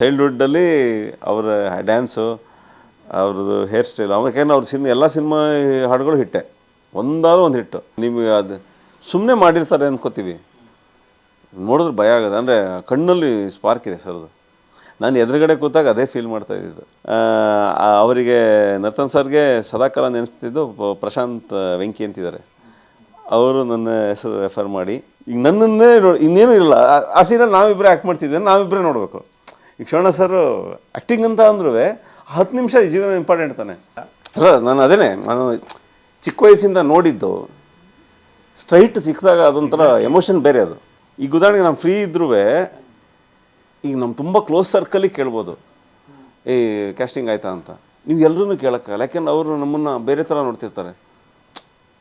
ಚೈಲ್ಡ್ಹುಡ್ಡಲ್ಲಿ ಅವರ ಡ್ಯಾನ್ಸು, ಅವ್ರದ್ದು hair style, ಅವಕ್ಕೇನು ಅವ್ರ ಎಲ್ಲ ಸಿನಿಮಾ ಹಾಡುಗಳು ಹಿಟ್ಟೆ, ಒಂದಾದ್ರೂ ಒಂದು ಹಿಟ್ಟು. ನಿಮಗೆ ಅದು ಸುಮ್ಮನೆ ಮಾಡಿರ್ತಾರೆ ಅನ್ಕೋತೀವಿ, ನೋಡಿದ್ರೆ ಭಯ ಆಗೋದು. ಅಂದರೆ ಕಣ್ಣಲ್ಲಿ ಸ್ಪಾರ್ಕ್ ಇದೆ ಸರ್ ಅದು. ನಾನು ಎದುರುಗಡೆ ಕೂತಾಗ ಅದೇ ಫೀಲ್ ಮಾಡ್ತಾ ಇದ್ದಿದ್ದು. ಅವರಿಗೆ ನರ್ತನ್ ಸರ್ಗೆ ಸದಾಕಾಲ ನೆನೆಸ್ತಿದ್ದು ಪ್ರಶಾಂತ್ ವೆಂಕಿ ಅಂತಿದ್ದಾರೆ. ಅವರು ನನ್ನ ಹೆಸರು ರೆಫರ್ ಮಾಡಿ ಈಗ ನನ್ನನ್ನೇ ಇನ್ನೇನು ಇಲ್ಲ ಆ ಸೀನಲ್ಲಿ ನಾವಿಬ್ಬರೇ ಆ್ಯಕ್ಟ್ ಮಾಡ್ತಿದ್ವಿ, ನಾವಿಬ್ಬರೇ ನೋಡಬೇಕು. ಈಗ ಶಿವಣ್ಣ ಸರ್ ಆ್ಯಕ್ಟಿಂಗ್ ಅಂತ ಅಂದ್ರೂ 10 ನಿಮಿಷ ಜೀವನ ಇಂಪಾರ್ಟೆಂಟ್ ತಾನೆ. ಅಲ್ಲ, ನಾನು ಚಿಕ್ಕ ವಯಸ್ಸಿಂದ ನೋಡಿದ್ದು ಸ್ಟ್ರೈಟ್ ಸಿಕ್ಕಿದಾಗ ಅದೊಂಥರ ಎಮೋಷನ್ ಬೇರೆ ಅದು. ಈಗ ಉದಾಹರಣೆಗೆ ನಾವು ಫ್ರೀ ಇದ್ರೂ ಈಗ ನಮ್ಮ ತುಂಬ ಕ್ಲೋಸ್ ಸರ್ಕಲಿಗೆ ಕೇಳ್ಬೋದು, ಕ್ಯಾಸ್ಟಿಂಗ್ ಆಯಿತಾ ಅಂತ. ನೀವು ಎಲ್ಲರೂ ಕೇಳೋಕ್ಕಾಗಲ್ಲ, ಯಾಕೆಂದ್ರೆ ಅವರು ನಮ್ಮನ್ನು ಬೇರೆ ಥರ ನೋಡ್ತಿರ್ತಾರೆ.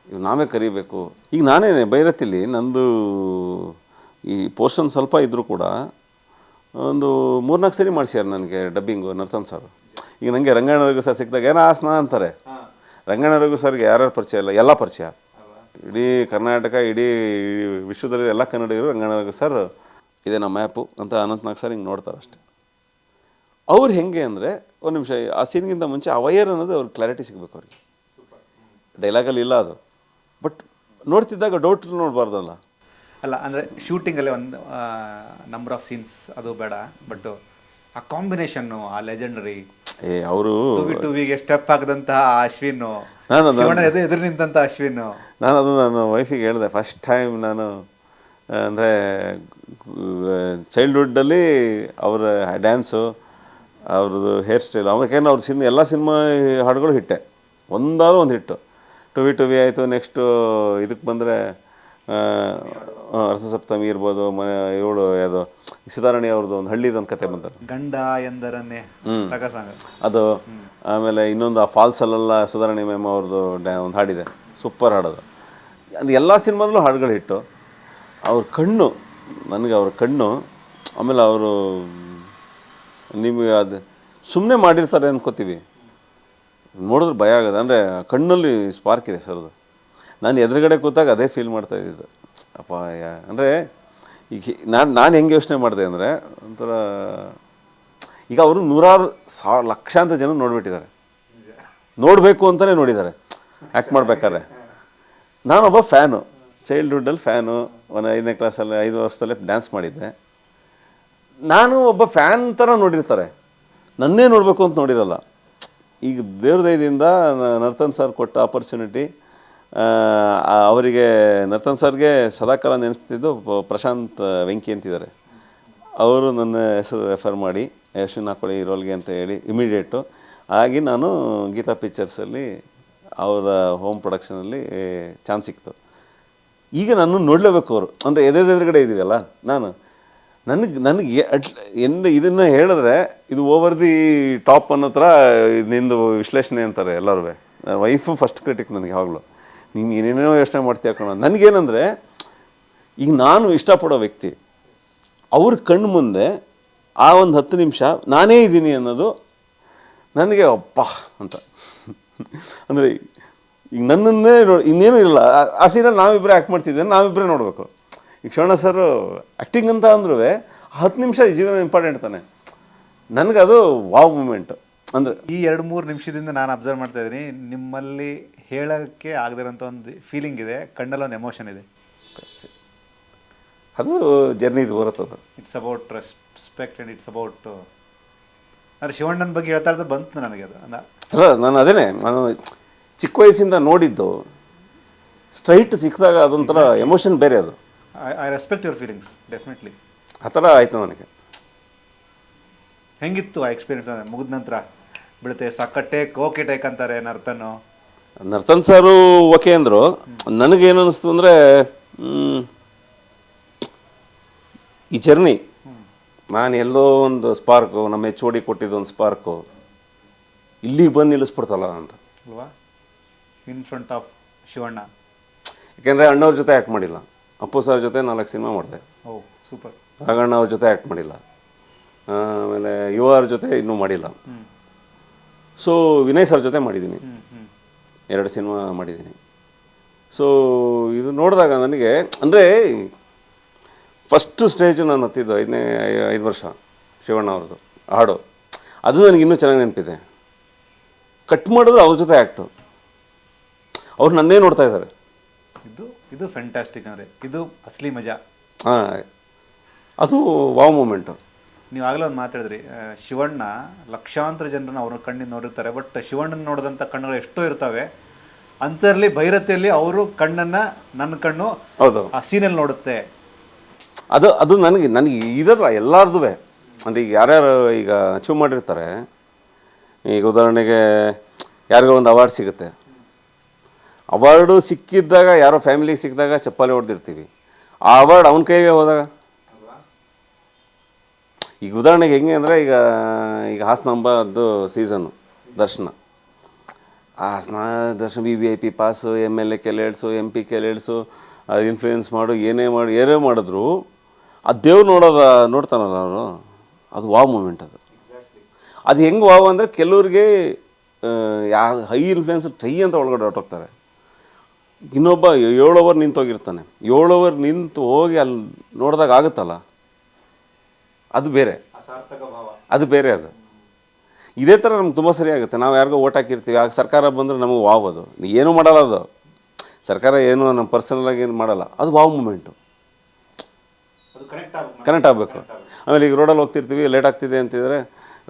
ಇವು ನಾವೇ ಕರಿಬೇಕು. ಈಗ ನಾನೇ ಬೈರತಿಲಿ ನಂದು ಈ ಪೋಸ್ಟನ್ ಸ್ವಲ್ಪ ಇದ್ದರೂ ಕೂಡ ಒಂದು 3-4 ಸರಿ ಮಾಡಿಸ್ಯಾರ ನನಗೆ ಡಬ್ಬಿಂಗು ನರ್ತನ್ ಸರ್. ಈಗ ನನಗೆ ರಂಗಣ್ಣ ರಘು ಸರ್ ಸಿಕ್ಕಿದಾಗ ಏನೋ ಆಸನ ಅಂತಾರೆ. ರಂಗಣ್ಣ ರಘು ಸರ್ಗೆ ಯಾರ್ಯಾರು ಪರಿಚಯ ಇಲ್ಲ, ಎಲ್ಲ ಪರಿಚಯ. ಇಡೀ ಕರ್ನಾಟಕ, ಇಡೀ ವಿಶ್ವದಲ್ಲಿ ಎಲ್ಲ ಕನ್ನಡಿಗರು ರಂಗಣ್ಣ ರಘು ಸರ್ ಇದೇ ನಮ್ಮ ಮ್ಯಾಪು ಅಂತ ಅನಂತನಾಗ್ ಸರ್ ಹಿಂಗೆ ನೋಡ್ತಾರೆ ಅಷ್ಟೆ. ಅವ್ರು ಹೆಂಗೆ ಅಂದರೆ, ಒಂದು ನಿಮಿಷ ಆ ಸೀನ್ಗಿಂತ ಮುಂಚೆ ಅವಯರ್ ಅನ್ನೋದು ಅವ್ರಿಗೆ ಕ್ಲಾರಿಟಿ ಸಿಗಬೇಕು. ಅವ್ರಿಗೆ ಡೈಲಾಗಲ್ಲಿ ಇಲ್ಲ ಅದು, ಬಟ್ ನೋಡ್ತಿದ್ದಾಗ ಡೌಟ್ ನೋಡಬಾರ್ದಲ್ಲ. ಅಲ್ಲ ಅಂದರೆ ಶೂಟಿಂಗಲ್ಲೇ ಒಂದು ನಂಬರ್ ಆಫ್ ಸೀನ್ಸ್ ಅದು ಬೇಡ, ಬಟ್ ಆ ಕಾಂಬಿನೇಷನ್ನು, ಆ ಲೆಜೆಂಡರಿ ಅವರು ಟುವಿಗೆ ಸ್ಟೆಪ್ ಹಾಕಿದಂತಹ ಅಶ್ವಿನ್, ಎದುರು ನಿಂತಹ ಅಶ್ವಿನ್. ನಾನು ವೈಫಿಗೆ ಹೇಳಿದೆ ಫಸ್ಟ್ ಟೈಮ್. ನಾನು ಅಂದರೆ ಚೈಲ್ಡ್ಹುಡ್ಡಲ್ಲಿ ಅವರ ಡ್ಯಾನ್ಸು, ಅವ್ರದ್ದು ಹೇರ್ ಸ್ಟೈಲ್, ಅವಕ್ಕೇನು ಅವ್ರ ಎಲ್ಲ ಸಿನಿಮಾ ಹಾಡುಗಳು ಹಿಟ್ಟೆ, ಒಂದಾದ್ರೂ ಒಂದು ಹಿಟ್ಟು. ಟುವಿ ಆಯಿತು. ನೆಕ್ಸ್ಟು ಇದಕ್ಕೆ ಬಂದರೆ ರಥಸಪ್ತಮಿ ಇರ್ಬೋದು, ಇವಳು ಯಾವುದೋ ಸಿತಾರಾಣಿ ಅವ್ರದ್ದು ಒಂದು ಹಳ್ಳಿದೊಂದು ಕತೆ ಬಂತಾರೆ, ಗಂಡ ಎಂದರನ್ನೇ ಅದು. ಆಮೇಲೆ ಇನ್ನೊಂದು ಆ ಫಾಲ್ಸಲ್ಲೆಲ್ಲ ಸುಧಾರಾಣಿ ಮ್ಯಾಮ್ ಅವ್ರದ್ದು ಒಂದು ಹಾಡಿದೆ, ಸೂಪರ್ ಹಾಡೋದು. ಅದು ಎಲ್ಲ ಸಿನಿಮಾದಲ್ಲೂ ಹಾಡುಗಳು ಹಿಟ್ಟು. ಅವ್ರ ಕಣ್ಣು, ನನಗೆ ಅವ್ರ ಕಣ್ಣು. ಆಮೇಲೆ ಅವರು ನಿಮಗೆ ಅದು ಸುಮ್ಮನೆ ಮಾಡಿರ್ತಾರೆ ಅನ್ಕೋತೀವಿ, ನೋಡಿದ್ರೆ ಭಯ ಆಗೋದು. ಅಂದರೆ ಕಣ್ಣಲ್ಲಿ ಸ್ಪಾರ್ಕ್ ಇದೆ ಸರ್ ಅದು. ನಾನು ಎದುರುಗಡೆ ಕೂತಾಗ ಅದೇ ಫೀಲ್ ಮಾಡ್ತಾ ಇದ್ದಿದ್ದು. ಅಪ್ಪ ಅಂದರೆ ಈಗ ನಾನು ಹೆಂಗೆ ಯೋಚನೆ ಮಾಡಿದೆ ಅಂದರೆ, ಒಂಥರ ಈಗ ಅವರು 100,000 ಲಕ್ಷಾಂತರ ಜನ ನೋಡಿಬಿಟ್ಟಿದ್ದಾರೆ, ನೋಡಬೇಕು ಅಂತಲೇ ನೋಡಿದ್ದಾರೆ ಆ್ಯಕ್ಟ್ ಮಾಡಬೇಕಾದ್ರೆ. ನಾನೊಬ್ಬ ಫ್ಯಾನು, ಚೈಲ್ಡ್ಹುಡ್ಡಲ್ಲಿ ಫ್ಯಾನು. ಒಂದು 5ನೇ ಕ್ಲಾಸಲ್ಲಿ 5 ವರ್ಷದಲ್ಲೇ ಡ್ಯಾನ್ಸ್ ಮಾಡಿದ್ದೆ. ನಾನು ಒಬ್ಬ ಫ್ಯಾನ್ ಥರ ನೋಡಿರ್ತಾರೆ, ನನ್ನೇ ನೋಡಬೇಕು ಅಂತ ನೋಡಿರಲ್ಲ. ಈಗ ದೇವ್ರ ದಯದಿಂದ ನರ್ತನ್ ಸರ್ ಕೊಟ್ಟ ಆಪರ್ಚುನಿಟಿ, ಅವರಿಗೆ ನರ್ತನ್ ಸರ್ಗೆ ಸದಾಕಾಲ ನೆನೆಸ್ತಿದ್ದು ಪ್ರಶಾಂತ್ ವೆಂಕಿ ಅಂತಿದ್ದಾರೆ. ಅವರು ನನ್ನ ಹೆಸರು ರೆಫರ್ ಮಾಡಿ ಅಶ್ವಿನ್ ಹಾಕೊಳ್ಳಿ ಈ ರೋಲ್ಗೆ ಅಂತ ಹೇಳಿ ಇಮಿಡಿಯೇಟು ಆಗಿ ನಾನು ಗೀತಾ ಪಿಕ್ಚರ್ಸಲ್ಲಿ ಅವರ ಹೋಮ್ ಪ್ರೊಡಕ್ಷನಲ್ಲಿ ಚಾನ್ಸ್ ಸಿಕ್ತು. ಈಗ ನಾನು ನೋಡಲೇಬೇಕು ಅವರು, ಅಂದರೆ ಎದುರುಗಡೆ ಇದ್ದೀವಲ್ಲ. ನನಗೆ ಇದನ್ನು ಹೇಳಿದ್ರೆ ಇದು ಓವರ್ ದಿ ಟಾಪ್ ಅನ್ನೋ ಥರ ನಿಂದು ವಿಶ್ಲೇಷಣೆ ಅಂತಾರೆ ಎಲ್ಲರೂ. ವೈಫು ಫಸ್ಟ್ ಕ್ರಿಟಿಕ್ ನನಗೆ ಯಾವಾಗಲೂ, ನೀನು ಏನೇನೋ ಯೋಚನೆ ಮಾಡ್ತೀಯ ಕಣ. ನನಗೇನೆಂದರೆ, ಈಗ ನಾನು ಇಷ್ಟಪಡೋ ವ್ಯಕ್ತಿ ಅವ್ರ ಕಣ್ಣು ಮುಂದೆ ಆ ಒಂದು 10 ನಿಮಿಷ ನಾನೇ ಇದ್ದೀನಿ ಅನ್ನೋದು ನನಗೆ ಅಪ್ಪ ಅಂತ. ಅಂದರೆ ಈಗ ನನ್ನನ್ನೇ ಇನ್ನೇನು ಇಲ್ಲ ಆ ಸೀನಲ್ಲಿ ನಾವಿಬ್ಬರೇ ಆ್ಯಕ್ಟ್ ಮಾಡ್ತಿದ್ವಿ, ನಾವಿಬ್ಬರೇ ನೋಡಬೇಕು. ಈಗ ಶಿವಣ್ಣ ಸರ್ ಆ್ಯಕ್ಟಿಂಗ್ ಅಂತ ಅಂದ್ರೂ 10 ನಿಮಿಷ ಜೀವನ ಇಂಪಾರ್ಟೆಂಟ್ ತಾನೆ. ನನಗದು ವಾವ್ ಮೂಮೆಂಟ್. ಅಂದರೆ ಈ 2-3 ನಿಮಿಷದಿಂದ ನಾನು ಅಬ್ಸರ್ವ್ ಮಾಡ್ತಾ ಇದ್ದೀನಿ, ನಿಮ್ಮಲ್ಲಿ ಹೇಳೋಕ್ಕೆ ಆಗದಿರೋಂಥ ಒಂದು ಫೀಲಿಂಗ್ ಇದೆ, ಕಣ್ಣಲ್ಲಿ ಒಂದು ಎಮೋಷನ್ ಇದೆ. ಅದು ಜರ್ನಿದು ಬರುತ್ತದು. It's about respect and it's about. ಅಂದರೆ ಶಿವಣ್ಣನ ಬಗ್ಗೆ ಹೇಳ್ತಾ ಇರೋದು ಬಂತು ನನಗೆ ಅದು. ಅಲ್ಲ, ನಾನು ಚಿಕ್ಕ ವಯಸ್ಸಿಂದ ನೋಡಿದ್ದು ಸ್ಟ್ರೈಟ್ ಸಿಕ್ಕಿದಾಗ ಅದೊಂಥರ ಎಮೋಷನ್ ಬೇರೆ ಅದು. I respect your feelings, definitely. ಆ ಥರ ಆಯಿತು ನನಗೆ. ಹೆಂಗಿತ್ತು ಆ ಎಕ್ಸ್ಪೀರಿಯನ್ಸ್? ಮುಗಿದ ನಂತರ ಬಿಡುತ್ತೆ ಸಕ್ಕಟ್ಟೆ ಓಕೆ ಟೇಕ್ ಅಂತಾರೆ ನರ್ತನ್ ಸರು ಓಕೆ ಅಂದರು. ನನಗೇನು ಅನ್ನಿಸ್ತು ಅಂದರೆ, ಈ ಜರ್ನಿ ನಾನು ಎಲ್ಲೋ ಒಂದು ಸ್ಪಾರ್ಕು, ನಮ್ಮ HOD ಕೊಟ್ಟಿದ್ದು ಒಂದು ಸ್ಪಾರ್ಕು ಇಲ್ಲಿಗೆ ಬಂದು ನಿಲ್ಲಿಸ್ಬಿಡ್ತಲ್ಲ ಅಂತ ಅಲ್ವಾ, ಇನ್ ಫ್ರಂಟ್ ಆಫ್ ಶಿವಣ್ಣ. ಯಾಕೆಂದರೆ ಅಣ್ಣವ್ರ ಜೊತೆ ಆ್ಯಕ್ಟ್ ಮಾಡಿಲ್ಲ, ಅಪ್ಪು ಸರ್ ಜೊತೆ 4 ಸಿನಿಮಾ ಮಾಡಿದೆ. ಓ ಸೂಪರ್. ರಾಘಣ್ಣ ಅವ್ರ ಜೊತೆ ಆ್ಯಕ್ಟ್ ಮಾಡಿಲ್ಲ, ಆಮೇಲೆ ಯುವ ಅವ್ರ ಜೊತೆ ಇನ್ನೂ ಮಾಡಿಲ್ಲ. ಸೊ ವಿನಯ್ ಸರ್ ಜೊತೆ ಮಾಡಿದ್ದೀನಿ, 2 ಸಿನಿಮಾ ಮಾಡಿದ್ದೀನಿ. ಸೊ ಇದು ನೋಡಿದಾಗ ನನಗೆ ಅಂದರೆ ಫಸ್ಟು ಸ್ಟೇಜು ನಾನು ಹತ್ತಿದ್ದು 5 ವರ್ಷ ಶಿವಣ್ಣ ಅವ್ರದ್ದು. ಹಾಡು ಅದು ನನಗೆ ಇನ್ನೂ ಚೆನ್ನಾಗಿ ನೆನಪಿದೆ. ಕಟ್ ಮಾಡಿದ್ರು ಅವ್ರ ಜೊತೆ ಆ್ಯಕ್ಟು, ಅವ್ರು ನನ್ನೇ ನೋಡ್ತಾ ಇದ್ದಾರೆ. ಇದು ಫ್ಯಾಂಟಾಸ್ಟಿಕ್ ಅಂದರೆ ಇದು ಅಸಲಿ ಮಜಾ. ಹಾಂ, ಅದು ವಾವ್ ಮೂಮೆಂಟು. ನೀವು ಆಗಲೇ ಒಂದು ಮಾತಾಡಿದ್ರಿ, ಶಿವಣ್ಣ ಲಕ್ಷಾಂತರ ಜನರನ್ನ ಅವ್ರ ಕಣ್ಣಿಂದ ನೋಡಿರ್ತಾರೆ, ಬಟ್ ಶಿವಣ್ಣನ ನೋಡಿದಂಥ ಕಣ್ಣುಗಳು ಎಷ್ಟೋ ಇರ್ತವೆ. ಅಂಥರಲ್ಲಿ ಭೈರತಿಯಲ್ಲಿ ಅವರು ಕಣ್ಣನ್ನು ನನ್ನ ಕಣ್ಣು ಹೌದು ಆ ಸೀನಲ್ಲಿ ನೋಡುತ್ತೆ. ಅದು ನನಗೆ ಇದಲ್ಲ ಎಲ್ಲಾರ್ದು. ಅಂದರೆ ಈಗ ಯಾರ್ಯಾರು ಈಗ ಅಚೀವ್ ಮಾಡಿರ್ತಾರೆ, ಈಗ ಉದಾಹರಣೆಗೆ ಯಾರಿಗೋ ಒಂದು ಅವಾರ್ಡ್ ಸಿಗುತ್ತೆ, ಅವಾರ್ಡು ಸಿಕ್ಕಿದ್ದಾಗ ಯಾರೋ ಫ್ಯಾಮಿಲಿಗೆ ಸಿಕ್ಕಿದಾಗ ಚಪ್ಪಾಳೆ ಹೊಡೆದಿರ್ತೀವಿ. ಆ ಅವಾರ್ಡ್ ಅವನ ಕೈಗೆ ಹೋದಾಗ, ಈಗ ಉದಾಹರಣೆಗೆ ಹೆಂಗೆ ಅಂದರೆ ಈಗ ಹಾಸನಾಂಬದ್ದು ಸೀಸನ್ನು ದರ್ಶನ, ದರ್ಶನ VIP ಪಾಸು, MLA ಕೆಲೆಡ್ಸು, MP ಕೆಲೆಡ್ಸು, ಅದು ಇನ್ಫ್ಲೂಯೆನ್ಸ್ ಮಾಡು, ಏನೇ ಮಾಡಿದ್ರು ಆ ದೇವ್ರು ನೋಡ್ತಾನಲ್ಲ ಅವರು, ಅದು ವಾವ್ ಮೂಮೆಂಟ್. ಅದು ಹೆಂಗೆ ವಾವ್ ಅಂದರೆ ಕೆಲವ್ರಿಗೆ ಹೈ ಇನ್ಫ್ಲೂಯೆನ್ಸ್ ಟೈ ಅಂತ ಒಳಗಡೆ ಹೊರಟೋಗ್ತಾರೆ. ಇನ್ನೊಬ್ಬ 7 ಅವರ್ ನಿಂತೋಗಿರ್ತಾನೆ, 7 ಅವರ್ ನಿಂತು ಹೋಗಿ ಅಲ್ಲಿ ನೋಡಿದಾಗ ಆಗುತ್ತಲ್ಲ, ಅದು ಬೇರೆ, ಅದು ಬೇರೆ. ಅದು ಇದೇ ಥರ ನಮ್ಗೆ ತುಂಬ ಸರಿ ಆಗುತ್ತೆ. ನಾವು ಯಾರಿಗೋ ಓಟ್ ಹಾಕಿರ್ತೀವಿ, ಆಗ ಸರ್ಕಾರ ಬಂದರೆ ನಮಗೆ ವಾವ್. ಅದು ಏನೂ ಮಾಡಲ್ಲ, ಅದು ಸರ್ಕಾರ ಏನು ನಮ್ಮ ಪರ್ಸನಲಾಗಿ ಏನು ಮಾಡಲ್ಲ, ಅದು ವಾವ್ ಮೂಮೆಂಟು. ಕನೆಕ್ಟ್ ಆಗಬೇಕು. ಆಮೇಲೆ ಈಗ ರೋಡಲ್ಲಿ ಹೋಗ್ತಿರ್ತೀವಿ, ಲೇಟ್ ಆಗ್ತಿದೆ ಅಂತಿದ್ರೆ,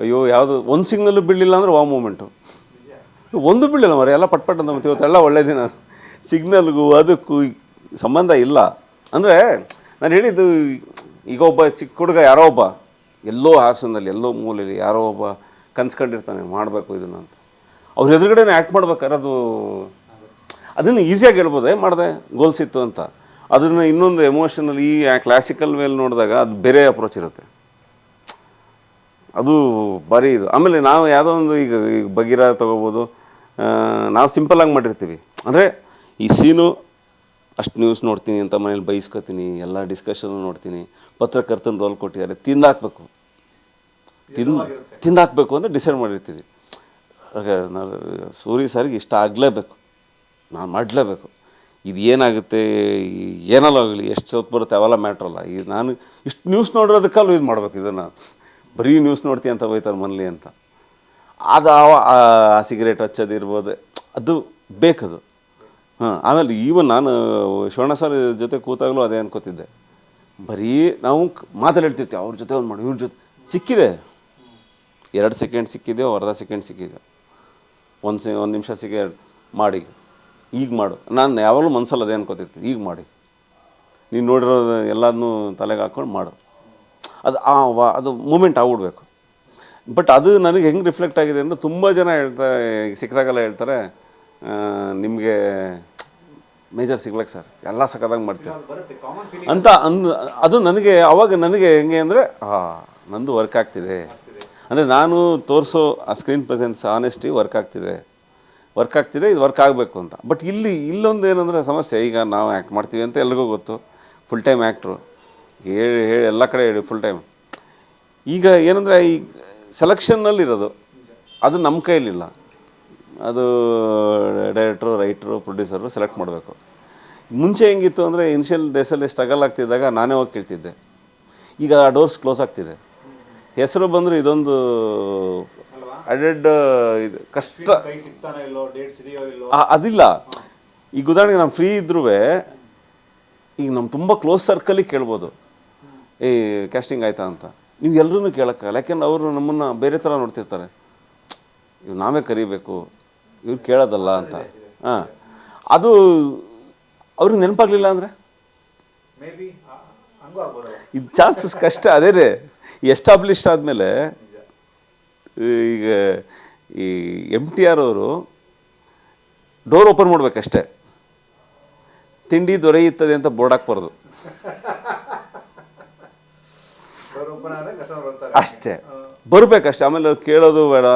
ಅಯ್ಯೋ ಯಾವುದು ಒಂದು ಸಿಗ್ನಲ್ಲು ಬೀಳಲಿಲ್ಲ ಅಂದರೆ ವಾವ್ ಮೂಮೆಂಟು. ಒಂದು ಬೀಳಿಲ್ಲ ಮರ, ಎಲ್ಲ ಪಟ್ ಅಂತ ಮತ್ತೆ ಇವತ್ತೆಲ್ಲ ಒಳ್ಳೆ ದಿನ. ಸಿಗ್ನಲ್ಗೂ ಅದಕ್ಕೂ ಸಂಬಂಧ ಇಲ್ಲ. ಅಂದರೆ ನಾನು ಹೇಳಿದ್ದು, ಈಗ ಒಬ್ಬ ಚಿಕ್ಕ ಹುಡುಗ ಯಾರೋ ಒಬ್ಬ ಎಲ್ಲೋ ಹಾಸನದಲ್ಲಿ ಎಲ್ಲೋ ಮೂಲೆಯಲ್ಲಿ ಯಾರೋ ಒಬ್ಬ ಕನ್ಸ್ಕೊಂಡಿರ್ತಾನೆ ಮಾಡಬೇಕು ಇದನ್ನು ಅಂತ, ಅವ್ರ ಎದುರುಗಡೆನೇ ಆ್ಯಕ್ಟ್ ಮಾಡ್ಬೇಕಾದ್ರೆ ಅದನ್ನು ಈಸಿಯಾಗಿ ಹೇಳ್ಬೋದೇ ಮಾಡಿದೆ ಗೋಲ್ಸಿತ್ತು ಅಂತ. ಅದನ್ನು ಇನ್ನೊಂದು ಎಮೋಷನಲ್ ಈ ಕ್ಲಾಸಿಕಲ್ ವೇಲ್ ನೋಡಿದಾಗ ಅದು ಬೇರೆ ಅಪ್ರೋಚ್ ಇರುತ್ತೆ, ಅದು ಭಾರಿ ಇದು. ಆಮೇಲೆ ನಾವು ಯಾವುದೋ ಒಂದು ಈಗ ಬಗೀರ ತೊಗೋಬೋದು, ನಾವು ಸಿಂಪಲ್ಲಾಗಿ ಮಾಡಿರ್ತೀವಿ. ಅಂದರೆ ಈ ಸೀನು ಅಷ್ಟು ನ್ಯೂಸ್ ನೋಡ್ತೀನಿ ಅಂತ ಮನೇಲಿ ಬೈಸ್ಕೊತೀನಿ, ಎಲ್ಲ ಡಿಸ್ಕಷನ್ನು ನೋಡ್ತೀನಿ, ಪತ್ರಕರ್ತನ ರೋಲ್ ಕೊಟ್ಟಿದ್ದಾರೆ, ತಿಂದಾಕಬೇಕು ಅಂತ ಡಿಸೈಡ್ ಮಾಡಿರ್ತೀವಿ. ಸೂರಿ ಸರ್ಗೆ ಇಷ್ಟ ಆಗಲೇಬೇಕು, ನಾನು ಮಾಡಲೇಬೇಕು. ಇದು ಏನಾಗುತ್ತೆ ಏನಲ್ಲ ಆಗಲಿ, ಎಷ್ಟು ಸೊತ್ತು ಬರುತ್ತೆ ಅವೆಲ್ಲ ಮ್ಯಾಟ್ರಲ್ಲ. ಈಗ ನಾನು ಇಷ್ಟು ನ್ಯೂಸ್ ನೋಡಿರೋದಕ್ಕಲ್ಲೂ ಇದು ಮಾಡಬೇಕು, ಇದನ್ನು ಬರೀ ನ್ಯೂಸ್ ನೋಡ್ತೀನಿ ಅಂತ ಹೋಯ್ತಾರೆ ಮನೇಲಿ ಅಂತ. ಅದು ಆ ಸಿಗರೇಟ್ ಹಚ್ಚೋದಿರ್ಬೋದು, ಅದು ಬೇಕದು. ಆಮೇಲೆ ಈವನ್ ನಾನು ಶಿವಣ್ಣ ಸರ್ ಜೊತೆ ಕೂತಾಗಲೂ ಅದೇ ಅನ್ಕೋತಿದ್ದೆ, ಬರೀ ನಾವು ಮಾತಾಡ್ತಿರ್ತೀವಿ, ಅವ್ರ ಜೊತೆ ಒಂದು ಮಾಡಿ, ಇವ್ರ ಜೊತೆ ಸಿಕ್ಕಿದೆ 2 ಸೆಕೆಂಡ್ ಸಿಕ್ಕಿದೆ, ಅರ್ಧ ಸೆಕೆಂಡ್ ಸಿಕ್ಕಿದೆ, ಒಂದು ನಿಮಿಷ ಸಿಕ್ಕಿ ಮಾಡಿ, ಈಗ ಮಾಡು. ನಾನು ಯಾವಾಗಲೂ ಮನಸ್ಸಲ್ಲಿ ಅದೇ ಅನ್ಕೋತಿರ್ತೀನಿ, ಈಗ ಮಾಡಿ, ನೀನು ನೋಡಿರೋದು ಎಲ್ಲದನ್ನೂ ತಲೆಗೆ ಹಾಕ್ಕೊಂಡು ಮಾಡು. ಅದು ಮೂಮೆಂಟ್ ಆಗ್ಬಿಡ್ಬೇಕು. ಬಟ್ ಅದು ನನಗೆ ಹೆಂಗೆ ರಿಫ್ಲೆಕ್ಟ್ ಆಗಿದೆ ಅಂದರೆ, ತುಂಬ ಜನ ಹೇಳ್ತಾರೆ, ಸಿಕ್ಕಿದಾಗೆಲ್ಲ ಹೇಳ್ತಾರೆ, ನಿಮಗೆ ಮೇಜರ್ ಸಿಗ್ಬೇಕು ಸರ್, ಎಲ್ಲ ಸಕ್ಕದಾಗಿ ಮಾಡ್ತೀವಿ ಅಂತ ಅದು ನನಗೆ ಆವಾಗ ನನಗೆ ಹೆಂಗೆ ಅಂದರೆ, ನಂದು ವರ್ಕ್ ಆಗ್ತಿದೆ. ಅಂದರೆ ನಾನು ತೋರಿಸೋ ಆ ಸ್ಕ್ರೀನ್ ಪ್ರೆಸೆನ್ಸ್, ಆನೆಸ್ಟಿ ವರ್ಕ್ ಆಗ್ತಿದೆ, ಇದು ವರ್ಕ್ ಆಗಬೇಕು ಅಂತ. ಬಟ್ ಇಲ್ಲೊಂದು ಏನಂದರೆ ಸಮಸ್ಯೆ, ಈಗ ನಾವು ಆ್ಯಕ್ಟ್ ಮಾಡ್ತೀವಿ ಅಂತ ಎಲ್ರಿಗೂ ಗೊತ್ತು, ಫುಲ್ ಟೈಮ್ ಆ್ಯಕ್ಟ್ರು ಹೇಳಿ ಎಲ್ಲ ಕಡೆ ಹೇಳಿ ಫುಲ್ ಟೈಮ್. ಈಗ ಏನಂದರೆ ಈ ಸೆಲೆಕ್ಷನ್ನಲ್ಲಿರೋದು ಅದು ನಮ್ಮ ಕೈಯಲ್ಲಿಲ್ಲ, ಅದು ಡೈರೆಕ್ಟ್ರು, ರೈಟ್ರು, ಪ್ರೊಡ್ಯೂಸರು ಸೆಲೆಕ್ಟ್ ಮಾಡಬೇಕು. ಮುಂಚೆ ಹೆಂಗಿತ್ತು ಅಂದರೆ, ಇನಿಷಿಯಲ್ ಡೇಸಲ್ಲಿ ಸ್ಟ್ರಗಲ್ ಆಗ್ತಿದ್ದಾಗ ನಾನೇ ಹೋಗಿ ಕೇಳ್ತಿದ್ದೆ. ಈಗ ಆ ಡೋರ್ಸ್ ಕ್ಲೋಸ್ ಆಗ್ತಿದೆ. ಹೆಸರು ಬಂದರೆ ಇದೊಂದು ಅಡೆಡ್ ಇದು ಕಷ್ಟ, ಅದಿಲ್ಲ. ಈಗ ಉದಾಹರಣೆಗೆ ನಾವು ಫ್ರೀ ಇದ್ರೂ ಈಗ ನಮ್ಮ ತುಂಬ ಕ್ಲೋಸ್ ಸರ್ಕಲಿಗೆ ಕೇಳ್ಬೋದು, ಕ್ಯಾಸ್ಟಿಂಗ್ ಆಯಿತಾ ಅಂತ. ನೀವು ಎಲ್ಲರೂ ಕೇಳೋಕ್ಕಲ್ಲ, ಯಾಕೆಂದ್ರೆ ಅವರು ನಮ್ಮನ್ನು ಬೇರೆ ಥರ ನೋಡ್ತಿರ್ತಾರೆ, ಇವು ನಾವೇ ಕರಿಬೇಕು, ಇವ್ರು ಕೇಳೋದಲ್ಲ ಅಂತ. ಅದು ಅವ್ರಿಗೆ ನೆನಪಾಗಲಿಲ್ಲ ಅಂದರೆ ಇದು ಚಾನ್ಸಸ್ ಕಷ್ಟ. ಅದೇ ಎಸ್ಟಾಬ್ಲಿಷ್ ಆದಮೇಲೆ ಈಗ ಈ MTR ಅವರು ಡೋರ್ ಓಪನ್ ಮಾಡಬೇಕಷ್ಟೆ, ತಿಂಡಿ ದೊರೆಯುತ್ತದೆ ಅಂತ ಬೋರ್ಡ್ ಹಾಕ್ಬಾರ್ದು ಅಷ್ಟೇ, ಬರಬೇಕಷ್ಟೆ. ಆಮೇಲೆ ಕೇಳೋದು ಬೇಡ.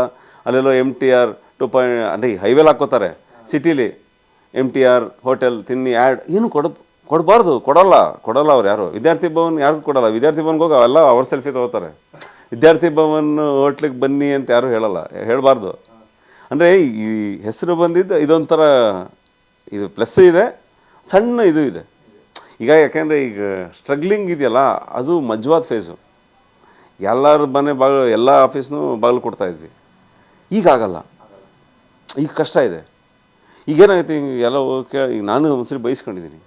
ಅಲ್ಲೆಲ್ಲೋ MTR 2 ಅಂದರೆ ಹೈವೇಲಿ ಹಾಕೋತಾರೆ, ಸಿಟಿಲಿ MTR ಹೋಟೆಲ್ ತಿನ್ನಿ ಆ್ಯಡ್ ಏನು ಕೊಡಬಾರ್ದು, ಕೊಡಲ್ಲ ಅವ್ರು ಯಾರು. ವಿದ್ಯಾರ್ಥಿ ಭವನ್ ಯಾರಿಗೂ ಕೊಡಲ್ಲ. ವಿದ್ಯಾರ್ಥಿ ಭವನ್ಗೆ ಹೋಗಿ ಅವೆಲ್ಲ ಅವ್ರ ಸೆಲ್ಫಿ ತೊಗೋತಾರೆ. ವಿದ್ಯಾರ್ಥಿ ಭವನ್ ಹೋಟ್ಲಿಗೆ ಬನ್ನಿ ಅಂತ ಯಾರು ಹೇಳಬಾರ್ದು. ಅಂದರೆ ಈ ಹೆಸರು ಬಂದಿದ್ದು ಇದೊಂಥರ, ಇದು ಪ್ಲಸ್ ಇದೆ, ಸಣ್ಣ ಇದು ಇದೆ. ಈಗ ಯಾಕೆಂದರೆ ಈಗ ಸ್ಟ್ರಗ್ಲಿಂಗ್ ಇದೆಯಲ್ಲ, ಅದು ಮಜ್ವಾದ ಫೇಸು. ಎಲ್ಲರ ಮನೆ ಬಾಗಿಲು ಎಲ್ಲ ಆಫೀಸ್ನೂ ಬಾಗಿಲು ಕೊಡ್ತಾಯಿದ್ವಿ. ಈಗ ಆಗಲ್ಲ, ಈಗ ಕಷ್ಟ ಇದೆ. ಈಗೇನಾಯ್ತು, ಹಿಂಗೆ ಎಲ್ಲ ಈಗ ನಾನು ಒಂದ್ಸರಿ ಬಯಸ್ಕೊಂಡಿದ್ದೀನಿ,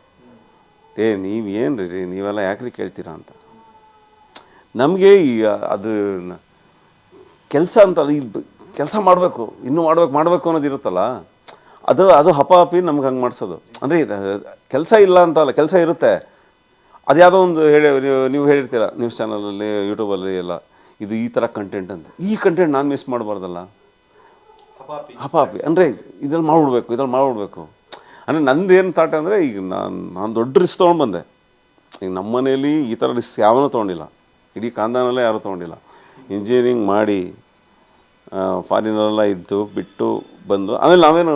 ನೀವು ಏನು ರೀ ನೀವೆಲ್ಲ ಯಾಕ್ರಿ ಕೇಳ್ತೀರಾ ಅಂತ. ನಮಗೆ ಈಗ ಅದು ಕೆಲಸ ಅಂತ ಈ ಕೆಲಸ ಮಾಡಬೇಕು, ಇನ್ನೂ ಮಾಡಬೇಕು ಅನ್ನೋದು ಇರುತ್ತಲ್ಲ, ಅದು ಹಪಾಪಿ ನಮ್ಗೆ ಹಂಗೆ ಮಾಡಿಸೋದು. ಅಂದರೆ ಕೆಲಸ ಇಲ್ಲ ಅಂತ ಅಲ್ಲ, ಕೆಲಸ ಇರುತ್ತೆ. ಅದು ಯಾವುದೋ ಒಂದು ನೀವು ಹೇಳಿರ್ತೀರ ನ್ಯೂಸ್ ಚಾನಲಲ್ಲಿ, ಯೂಟ್ಯೂಬಲ್ಲಿ ಎಲ್ಲ, ಇದು ಈ ಥರ ಕಂಟೆಂಟ್ ಅಂತ. ಈ ಕಂಟೆಂಟ್ ನಾನು ಮಿಸ್ ಮಾಡಬಾರ್ದಲ್ಲ, ಹಪಾಪಿ ಅಂದರೆ ಇದ್ರಲ್ಲಿ ಮಾಡ್ಬಿಡ್ಬೇಕು. ಅಂದರೆ ನಂದೇನು ಥಾಟ್ ಅಂದರೆ, ಈಗ ನಾನು ದೊಡ್ಡ ರಿಸ್ಕ್ ತೊಗೊಂಡು ಬಂದೆ. ಈಗ ನಮ್ಮ ಮನೇಲಿ ಈ ಥರ ರಿಸ್ಕ್ ಯಾವನೂ ತೊಗೊಂಡಿಲ್ಲ, ಇಡೀ ಖಾನ್ದಾನಲ್ಲೇ ಯಾರೂ ತೊಗೊಂಡಿಲ್ಲ. ಇಂಜಿನಿಯರಿಂಗ್ ಮಾಡಿ ಫಾರಿನಲ್ಲೆಲ್ಲ ಇದ್ದು ಬಿಟ್ಟು ಬಂದು, ಆಮೇಲೆ ನಾವೇನು